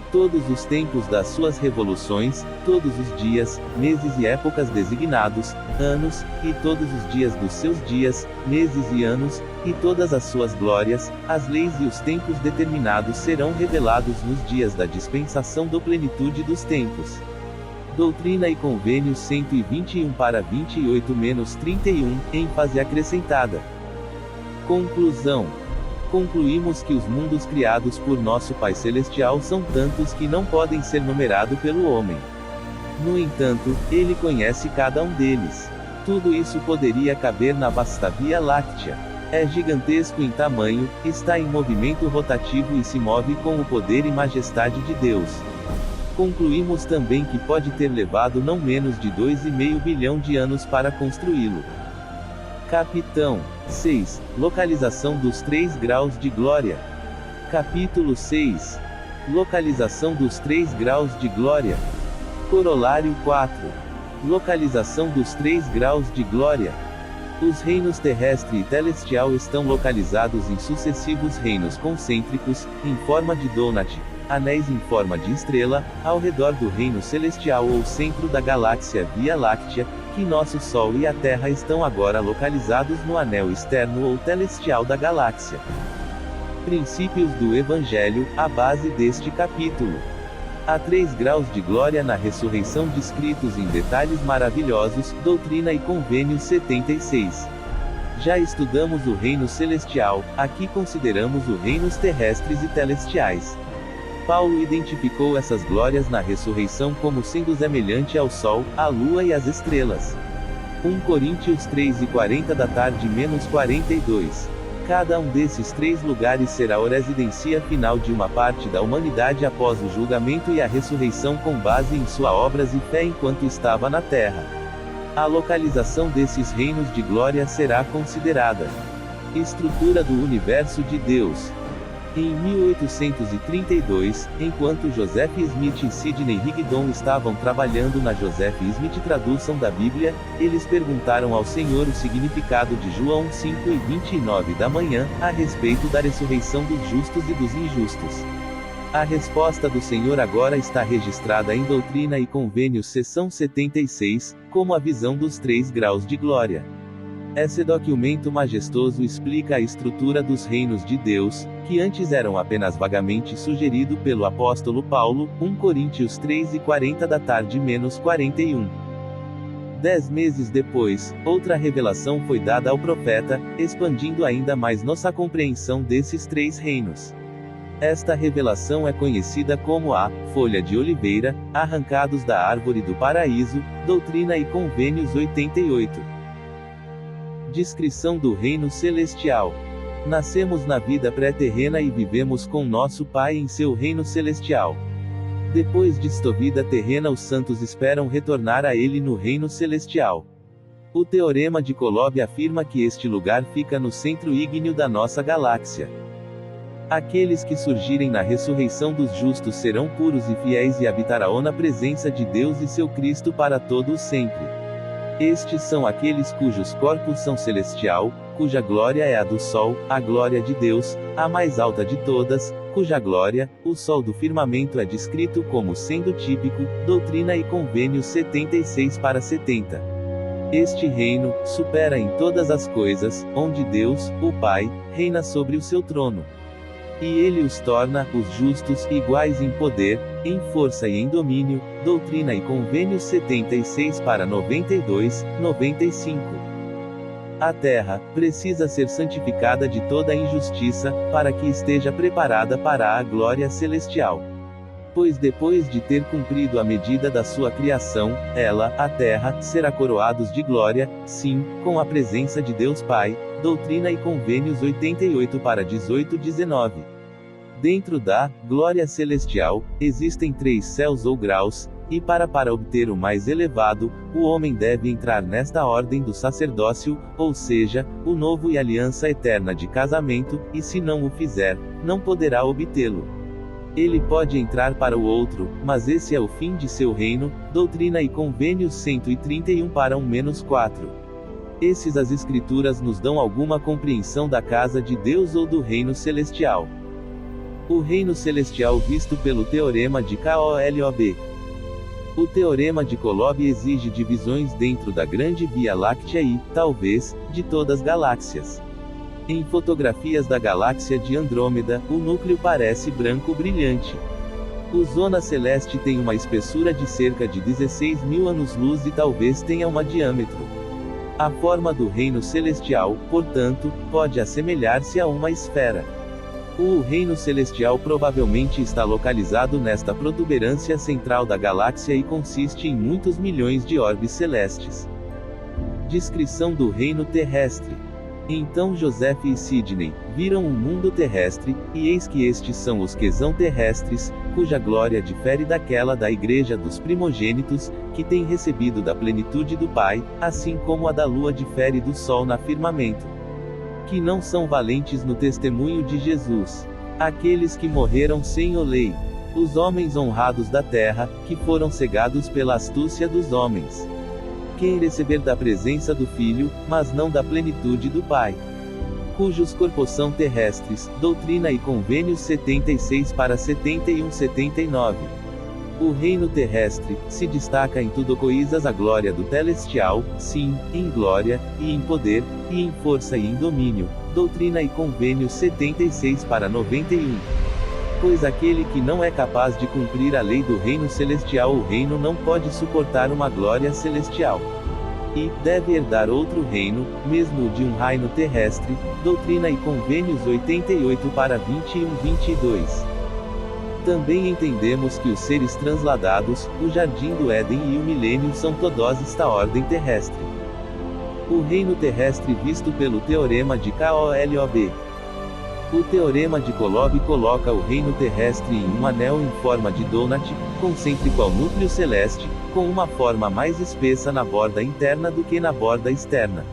Todos os tempos das suas revoluções, todos os dias, meses e épocas designados, anos, e todos os dias dos seus dias, meses e anos, e todas as suas glórias, as leis e os tempos determinados serão revelados nos dias da dispensação da plenitude dos tempos. Doutrina e Convênios 121 para 28-31, ênfase acrescentada. Conclusão. Concluímos que os mundos criados por nosso Pai Celestial são tantos que não podem ser numerados pelo homem. No entanto, ele conhece cada um deles. Tudo isso poderia caber na vasta Via Láctea. É gigantesco em tamanho, está em movimento rotativo e se move com o poder e majestade de Deus. Concluímos também que pode ter levado não menos de 2,5 bilhão de anos para construí-lo. Capitão 6. Localização dos 3 graus de glória. Capítulo 6. Localização dos 3 graus de glória. Corolário 4. Localização dos 3 graus de glória. Os reinos terrestre e celestial estão localizados em sucessivos reinos concêntricos, em forma de donut, anéis em forma de estrela, ao redor do reino celestial ou centro da galáxia Via Láctea, que nosso Sol e a Terra estão agora localizados no anel externo ou celestial da galáxia. Princípios do Evangelho, a base deste capítulo. Há 3 graus de glória na ressurreição descritos em detalhes maravilhosos, Doutrina e Convênios 76. Já estudamos o reino celestial, aqui consideramos os reinos terrestres e celestiais. Paulo identificou essas glórias na ressurreição como sendo semelhante ao Sol, à Lua e às estrelas. 1 Coríntios 3:40 da tarde -42. Cada um desses 3 lugares será a residência final de uma parte da humanidade após o julgamento e a ressurreição com base em suas obras e fé enquanto estava na terra. A localização desses reinos de glória será considerada. Estrutura do universo de Deus. Em 1832, enquanto Joseph Smith e Sidney Rigdon estavam trabalhando na Joseph Smith Tradução da Bíblia, eles perguntaram ao Senhor o significado de João 5:29 da manhã, a respeito da ressurreição dos justos e dos injustos. A resposta do Senhor agora está registrada em Doutrina e Convênios seção 76, como a visão dos 3 graus de glória. Esse documento majestoso explica a estrutura dos reinos de Deus, que antes eram apenas vagamente sugerido pelo apóstolo Paulo, 1 Coríntios 3:40 da tarde -41. 10 meses depois, outra revelação foi dada ao profeta, expandindo ainda mais nossa compreensão desses 3 reinos. Esta revelação é conhecida como a folha de oliveira, arrancados da árvore do paraíso, Doutrina e Convênios 88. Descrição do reino celestial. Nascemos na vida pré-terrena e vivemos com nosso Pai em seu reino celestial. Depois desta vida terrena, os santos esperam retornar a ele no reino celestial. O Teorema de Kolob afirma que este lugar fica no centro ígneo da nossa galáxia. Aqueles que surgirem na ressurreição dos justos serão puros e fiéis e habitarão na presença de Deus e seu Cristo para todo o sempre. Estes são aqueles cujos corpos são celestial, cuja glória é a do Sol, a glória de Deus, a mais alta de todas, cuja glória, o Sol do firmamento é descrito como sendo típico, Doutrina e Convênios 76 para 70. Este reino, supera em todas as coisas, onde Deus, o Pai, reina sobre o seu trono. E ele os torna, os justos, iguais em poder, em força e em domínio, Doutrina e Convênios 76 para 92, 95. A terra precisa ser santificada de toda injustiça, para que esteja preparada para a glória celestial. Pois depois de ter cumprido a medida da sua criação, ela, a terra, será coroados de glória, sim, com a presença de Deus Pai, Doutrina e Convênios 88 para 18-19. Dentro da glória celestial, existem 3 céus ou graus, e para obter o mais elevado, o homem deve entrar nesta ordem do sacerdócio, ou seja, o novo e aliança eterna de casamento, e se não o fizer, não poderá obtê-lo. Ele pode entrar para o outro, mas esse é o fim de seu reino, Doutrina e Convênios 131 para 1-4. As escrituras nos dão alguma compreensão da casa de Deus ou do reino celestial. O reino celestial visto pelo teorema de Kolob. O teorema de Kolob exige divisões dentro da grande Via Láctea e, talvez, de todas as galáxias. Em fotografias da galáxia de Andrômeda, o núcleo parece branco brilhante. O zona celeste tem uma espessura de cerca de 16.000 anos-luz e talvez tenha um diâmetro. A forma do reino celestial, portanto, pode assemelhar-se a uma esfera. O reino celestial provavelmente está localizado nesta protuberância central da galáxia e consiste em muitos milhões de orbes celestes. Descrição do reino terrestre. Então Joseph e Sidney viram o mundo terrestre, e eis que estes são os que são terrestres, cuja glória difere daquela da igreja dos primogênitos, que tem recebido da plenitude do Pai, assim como a da lua difere do sol na firmamento. Que não são valentes no testemunho de Jesus. Aqueles que morreram sem o lei. Os homens honrados da terra, que foram cegados pela astúcia dos homens. Quem receber da presença do Filho, mas não da plenitude do Pai. Cujos corpos são terrestres, Doutrina e Convênios 76 para 71-79. O reino terrestre se destaca em tudo coisas a glória do celestial, sim, em glória, e em poder, e em força e em domínio. Doutrina e Convênios 76 para 91. Pois aquele que não é capaz de cumprir a lei do reino celestial, o reino não pode suportar uma glória celestial. E deve herdar outro reino, mesmo de um reino terrestre. Doutrina e Convênios 88 para 21-22. Também entendemos que os seres transladados, o Jardim do Éden e o milênio são todos esta ordem terrestre. O reino terrestre visto pelo teorema de Kolob. O teorema de Kolob coloca o reino terrestre em um anel em forma de donut, concêntrico ao núcleo celeste, com uma forma mais espessa na borda interna do que na borda externa.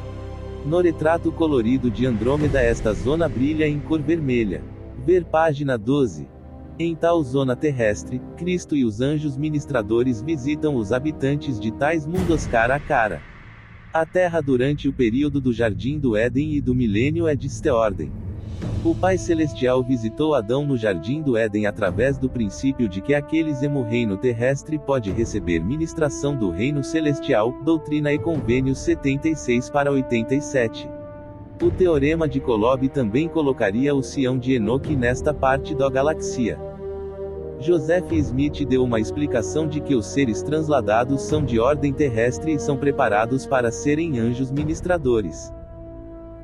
No retrato colorido de Andrômeda esta zona brilha em cor vermelha. Ver página 12. Em tal zona terrestre, Cristo e os anjos ministradores visitam os habitantes de tais mundos cara a cara. A Terra durante o período do Jardim do Éden e do milênio é desta ordem. O Pai Celestial visitou Adão no Jardim do Éden através do princípio de que aqueles em o reino terrestre pode receber ministração do reino celestial, Doutrina e Convênios 76 para 87. O teorema de Kolob também colocaria o Sião de Enoque nesta parte da galáxia. Joseph Smith deu uma explicação de que os seres transladados são de ordem terrestre e são preparados para serem anjos ministradores.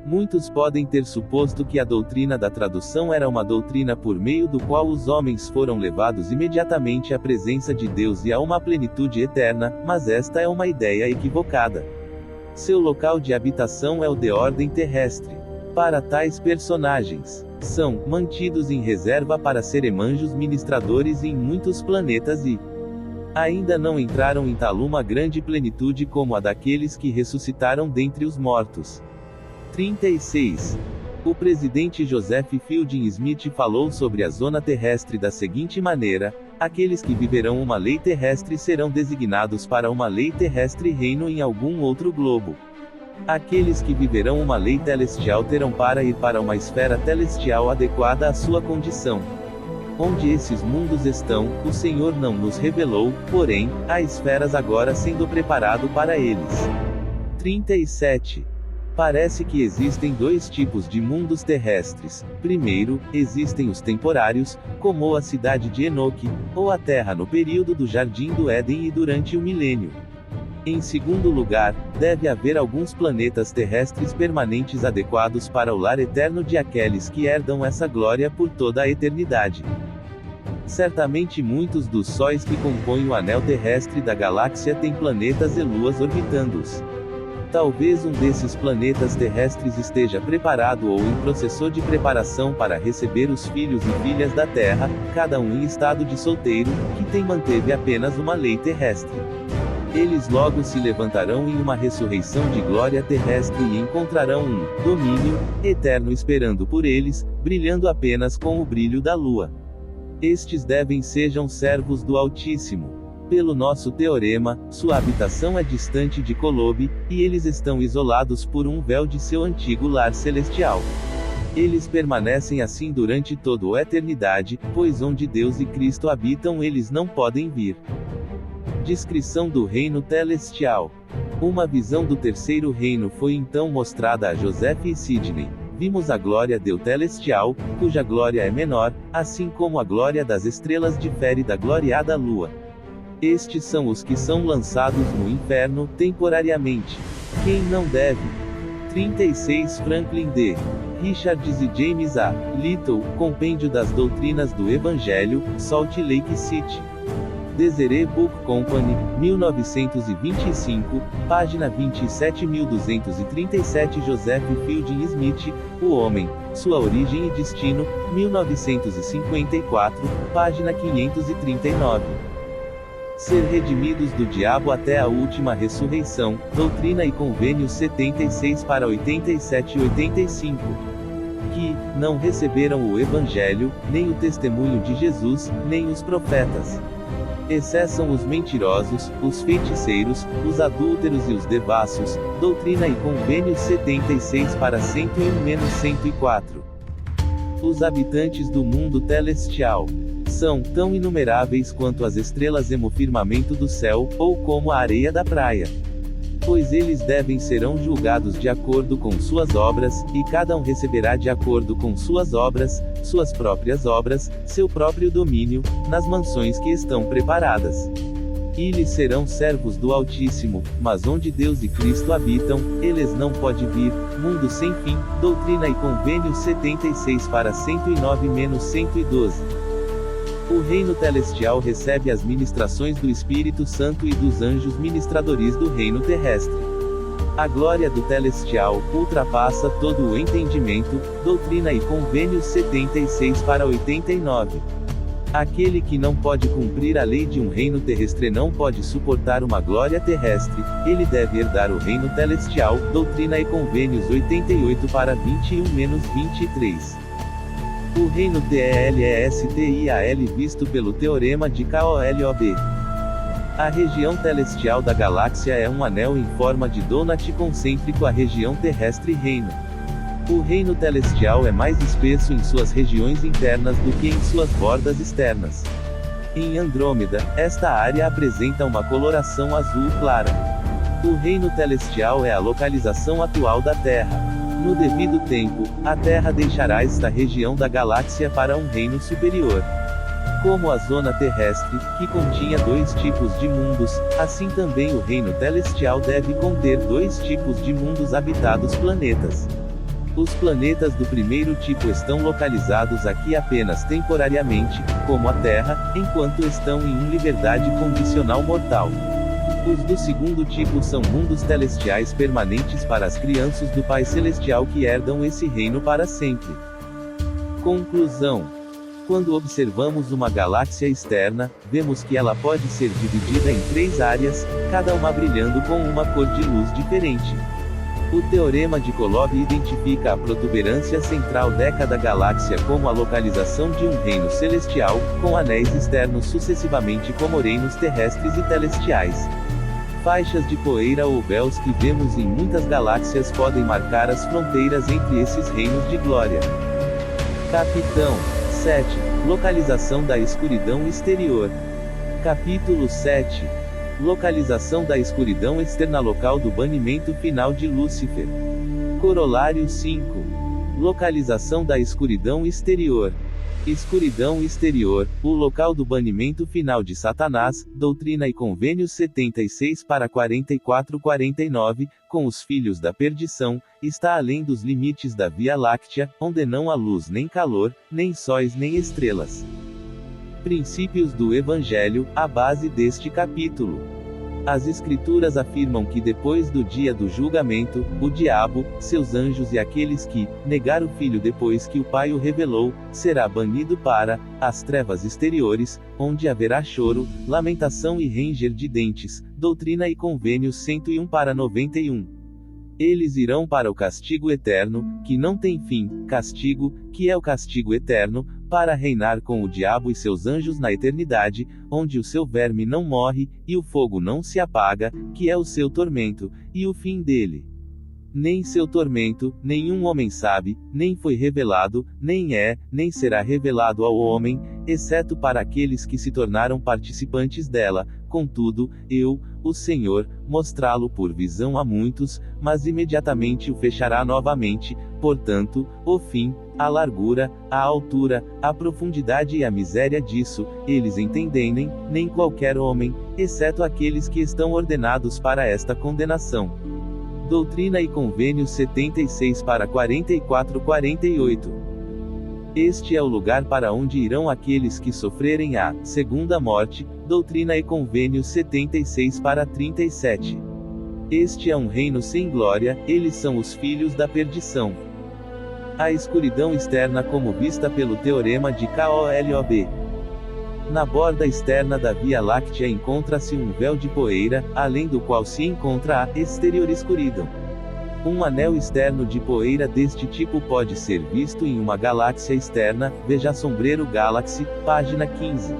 Muitos podem ter suposto que a doutrina da tradução era uma doutrina por meio do qual os homens foram levados imediatamente à presença de Deus e a uma plenitude eterna, mas esta é uma ideia equivocada. Seu local de habitação é o de ordem terrestre. Para tais personagens, são mantidos em reserva para serem anjos ministradores em muitos planetas e ainda não entraram em tal uma grande plenitude como a daqueles que ressuscitaram dentre os mortos. 36. O presidente Joseph Fielding Smith falou sobre a zona terrestre da seguinte maneira: aqueles que viverão uma lei terrestre serão designados para uma lei terrestre reino em algum outro globo. Aqueles que viverão uma lei celestial terão para ir para uma esfera celestial adequada à sua condição. Onde esses mundos estão, o Senhor não nos revelou, porém, há esferas agora sendo preparado para eles. 37. Parece que existem dois tipos de mundos terrestres. Primeiro, existem os temporários, como a cidade de Enoque, ou a Terra no período do Jardim do Éden e durante o milênio. Em segundo lugar, deve haver alguns planetas terrestres permanentes adequados para o lar eterno de aqueles que herdam essa glória por toda a eternidade. Certamente muitos dos sóis que compõem o anel terrestre da galáxia têm planetas e luas orbitando-os. Talvez um desses planetas terrestres esteja preparado ou em processo de preparação para receber os filhos e filhas da Terra, cada um em estado de solteiro, que tem manteve apenas uma lei terrestre. Eles logo se levantarão em uma ressurreição de glória terrestre e encontrarão um domínio eterno esperando por eles, brilhando apenas com o brilho da lua. Estes devem sejam servos do Altíssimo. Pelo nosso teorema, sua habitação é distante de Kolob, e eles estão isolados por um véu de seu antigo lar celestial. Eles permanecem assim durante toda a eternidade, pois onde Deus e Cristo habitam eles não podem vir. Descrição do reino celestial. Uma visão do terceiro reino foi então mostrada a Joseph e Sidney. Vimos a glória do celestial, cuja glória é menor, assim como a glória das estrelas difere da gloriada lua. Estes são os que são lançados no inferno, temporariamente. Quem não deve? 36 Franklin D. Richards e James A. Little, Compêndio das Doutrinas do Evangelho, Salt Lake City. Deseret Book Company, 1925, página 27237. Joseph Fielding Smith, O Homem, Sua Origem e Destino, 1954, página 539. Ser redimidos do diabo até a última ressurreição, Doutrina e Convênios 76 para 87 e 85. Que não receberam o Evangelho, nem o testemunho de Jesus, nem os profetas. Exceção os mentirosos, os feiticeiros, os adúlteros e os devassos. Doutrina e Convênios 76 para 101-104. Os habitantes do mundo celestial são tão inumeráveis quanto as estrelas no firmamento do céu, ou como a areia da praia. Pois eles serão julgados de acordo com suas obras, e cada um receberá de acordo com suas obras, suas próprias obras, seu próprio domínio, nas mansões que estão preparadas. Eles serão servos do Altíssimo, mas onde Deus e Cristo habitam, eles não podem vir. Mundo sem fim, Doutrina e Convênios 76 para 109-112. O reino celestial recebe as ministrações do Espírito Santo e dos anjos ministradores do reino terrestre. A glória do celestial ultrapassa todo o entendimento. Doutrina e Convênios 76 para 89. Aquele que não pode cumprir a lei de um reino terrestre não pode suportar uma glória terrestre. Ele deve herdar o reino celestial. Doutrina e Convênios 88 para 21-23. O reino celestial visto pelo teorema de KOLOB. A região celestial da galáxia é um anel em forma de donut concêntrico à região terrestre reino. O reino celestial é mais espesso em suas regiões internas do que em suas bordas externas. Em Andrômeda, esta área apresenta uma coloração azul clara. O reino celestial é a localização atual da Terra. No devido tempo, a Terra deixará esta região da galáxia para um reino superior. Como a zona terrestre, que continha 2 tipos de mundos, assim também o reino celestial deve conter 2 tipos de mundos habitados planetas. Os planetas do primeiro tipo estão localizados aqui apenas temporariamente, como a Terra, enquanto estão em liberdade condicional mortal. Os do segundo tipo são mundos celestiais permanentes para as crianças do Pai Celestial que herdam esse reino para sempre. Conclusão. Quando observamos uma galáxia externa, vemos que ela pode ser dividida em 3 áreas, cada uma brilhando com uma cor de luz diferente. O teorema de Kolob identifica a protuberância central da galáxia como a localização de um reino celestial, com anéis externos sucessivamente como reinos terrestres e celestiais. Faixas de poeira ou véus que vemos em muitas galáxias podem marcar as fronteiras entre esses reinos de glória. Capitão 7. Localização da escuridão exterior. Capítulo 7. Localização da escuridão externa local do banimento final de Lúcifer. Corolário 5. Localização da escuridão exterior. Escuridão exterior, o local do banimento final de Satanás, Doutrina e Convênios 76 para 44-49, com os filhos da perdição, está além dos limites da Via Láctea, onde não há luz nem calor, nem sóis nem estrelas. Princípios do Evangelho, a base deste capítulo. As Escrituras afirmam que depois do dia do julgamento, o diabo, seus anjos e aqueles que negar o Filho depois que o Pai o revelou, será banido para as trevas exteriores, onde haverá choro, lamentação e ranger de dentes. Doutrina e Convênios 101 para 91. Eles irão para o castigo eterno, que não tem fim, castigo, que é o castigo eterno, para reinar com o diabo e seus anjos na eternidade, onde o seu verme não morre, e o fogo não se apaga, que é o seu tormento, e o fim dele. Nem seu tormento, nenhum homem sabe, nem foi revelado, nem é, nem será revelado ao homem, exceto para aqueles que se tornaram participantes dela. Contudo, eu, o Senhor, mostrá-lo por visão a muitos, mas imediatamente o fechará novamente. Portanto, o fim, a largura, a altura, a profundidade e a miséria disso, eles entendem nem qualquer homem, exceto aqueles que estão ordenados para esta condenação. Doutrina e Convênios 76 para 44-48. Este é o lugar para onde irão aqueles que sofrerem a segunda morte. Doutrina e Convênios 76 para 37. Este é um reino sem glória, eles são os filhos da perdição. A escuridão externa como vista pelo teorema de Kolob. Na borda externa da Via Láctea encontra-se um véu de poeira, além do qual se encontra a exterior escuridão. Um anel externo de poeira deste tipo pode ser visto em uma galáxia externa, veja Sombreiro Galaxy, página 15.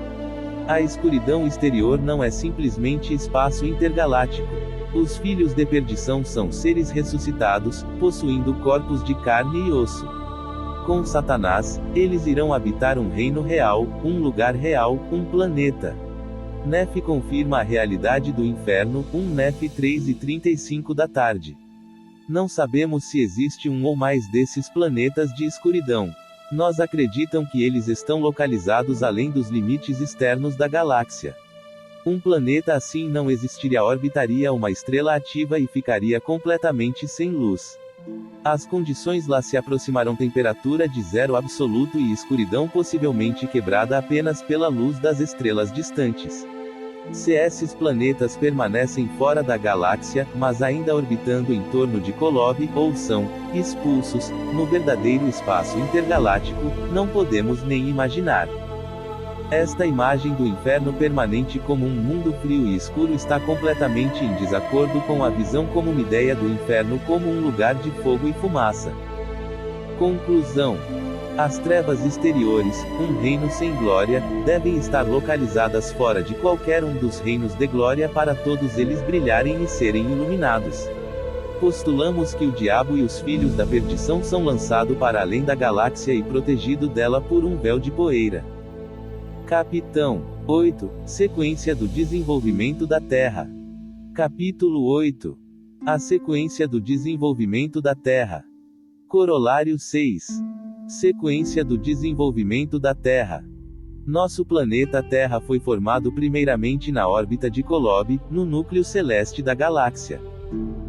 A escuridão exterior não é simplesmente espaço intergaláctico. Os filhos de perdição são seres ressuscitados, possuindo corpos de carne e osso. Com Satanás, eles irão habitar um reino real, um lugar real, um planeta. Nef confirma a realidade do inferno, Nef 3:35 da tarde. Não sabemos se existe um ou mais desses planetas de escuridão. Nós acreditamos que eles estão localizados além dos limites externos da galáxia. Um planeta assim não existiria, orbitaria uma estrela ativa e ficaria completamente sem luz. As condições lá se aproximarão temperatura de zero absoluto e escuridão possivelmente quebrada apenas pela luz das estrelas distantes. Se esses planetas permanecem fora da galáxia, mas ainda orbitando em torno de Kolob, ou são expulsos no verdadeiro espaço intergaláctico, não podemos nem imaginar. Esta imagem do inferno permanente como um mundo frio e escuro está completamente em desacordo com a visão como uma ideia do inferno como um lugar de fogo e fumaça. Conclusão: as trevas exteriores, um reino sem glória, devem estar localizadas fora de qualquer um dos reinos de glória para todos eles brilharem e serem iluminados. Postulamos que o diabo e os filhos da perdição são lançados para além da galáxia e protegido dela por um véu de poeira. Capitão 8. Sequência do desenvolvimento da Terra. Capítulo 8. A sequência do desenvolvimento da Terra. Corolário 6. Sequência do desenvolvimento da Terra. Nosso planeta Terra foi formado primeiramente na órbita de Kolob, no núcleo celeste da galáxia.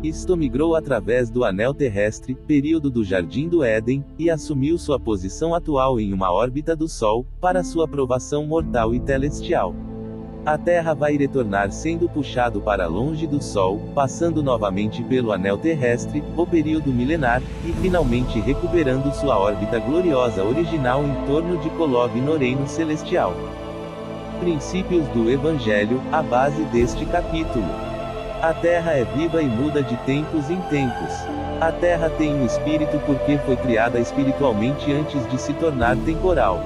Isto migrou através do anel terrestre, período do Jardim do Éden, e assumiu sua posição atual em uma órbita do Sol, para sua provação mortal e celestial. A Terra vai retornar sendo puxado para longe do Sol, passando novamente pelo anel terrestre, o período milenar, e finalmente recuperando sua órbita gloriosa original em torno de Kolob no reino celestial. Princípios do Evangelho, a base deste capítulo. A Terra é viva e muda de tempos em tempos. A Terra tem um espírito porque foi criada espiritualmente antes de se tornar temporal.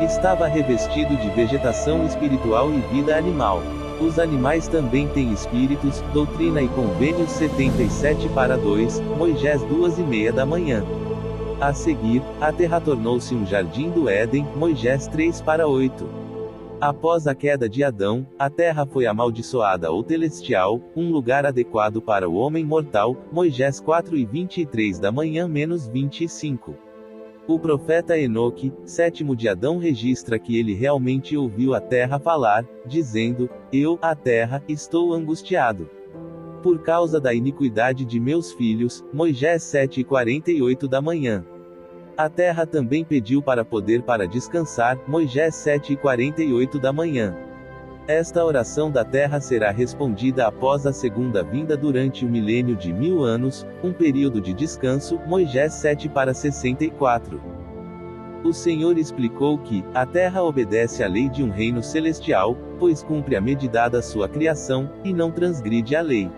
Estava revestido de vegetação espiritual e vida animal. Os animais também têm espíritos. Doutrina e Convênios 77 para 2, Moisés 2:30 da manhã. A seguir, a Terra tornou-se um jardim do Éden, Moisés 3 para 8. Após a queda de Adão, a Terra foi amaldiçoada ou celestial, um lugar adequado para o homem mortal, Moisés 4:23 da manhã menos 25. O profeta Enoque, sétimo de Adão, registra que ele realmente ouviu a Terra falar, dizendo: Eu, a Terra, estou angustiado por causa da iniquidade de meus filhos, Moisés 7:48 da manhã. A Terra também pediu para poder para descansar, Moisés 7:48 da manhã. Esta oração da Terra será respondida após a segunda vinda durante o milênio de 1000 anos, um período de descanso, Moisés 7:64. O Senhor explicou que a Terra obedece à lei de um reino celestial, pois cumpre a medida da sua criação, e não transgride a lei.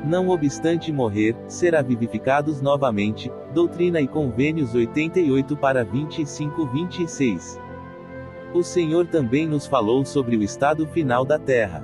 Não obstante morrer, será vivificados novamente. Doutrina e Convênios 88 para 25-26. O Senhor também nos falou sobre o estado final da Terra.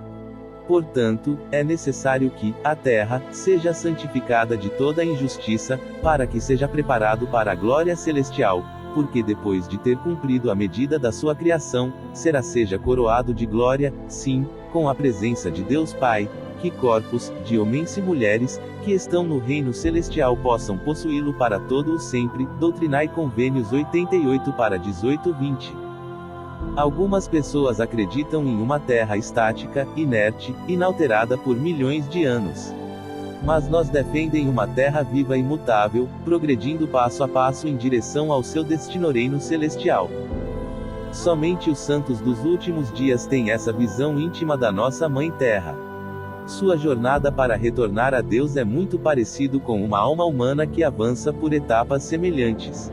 Portanto, é necessário que a terra seja santificada de toda injustiça, para que seja preparado para a glória celestial, porque depois de ter cumprido a medida da sua criação, seja coroado de glória, sim, com a presença de Deus Pai, que corpos, de homens e mulheres, que estão no reino celestial possam possuí-lo para todo o sempre. Doutrinai Convênios 88 para 18-20. Algumas pessoas acreditam em uma terra estática, inerte, inalterada por milhões de anos. Mas nós defendem uma terra viva e imutável, progredindo passo a passo em direção ao seu destino reino celestial. Somente os santos dos últimos dias têm essa visão íntima da nossa Mãe Terra. Sua jornada para retornar a Deus é muito parecido com uma alma humana que avança por etapas semelhantes.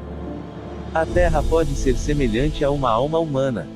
A Terra pode ser semelhante a uma alma humana.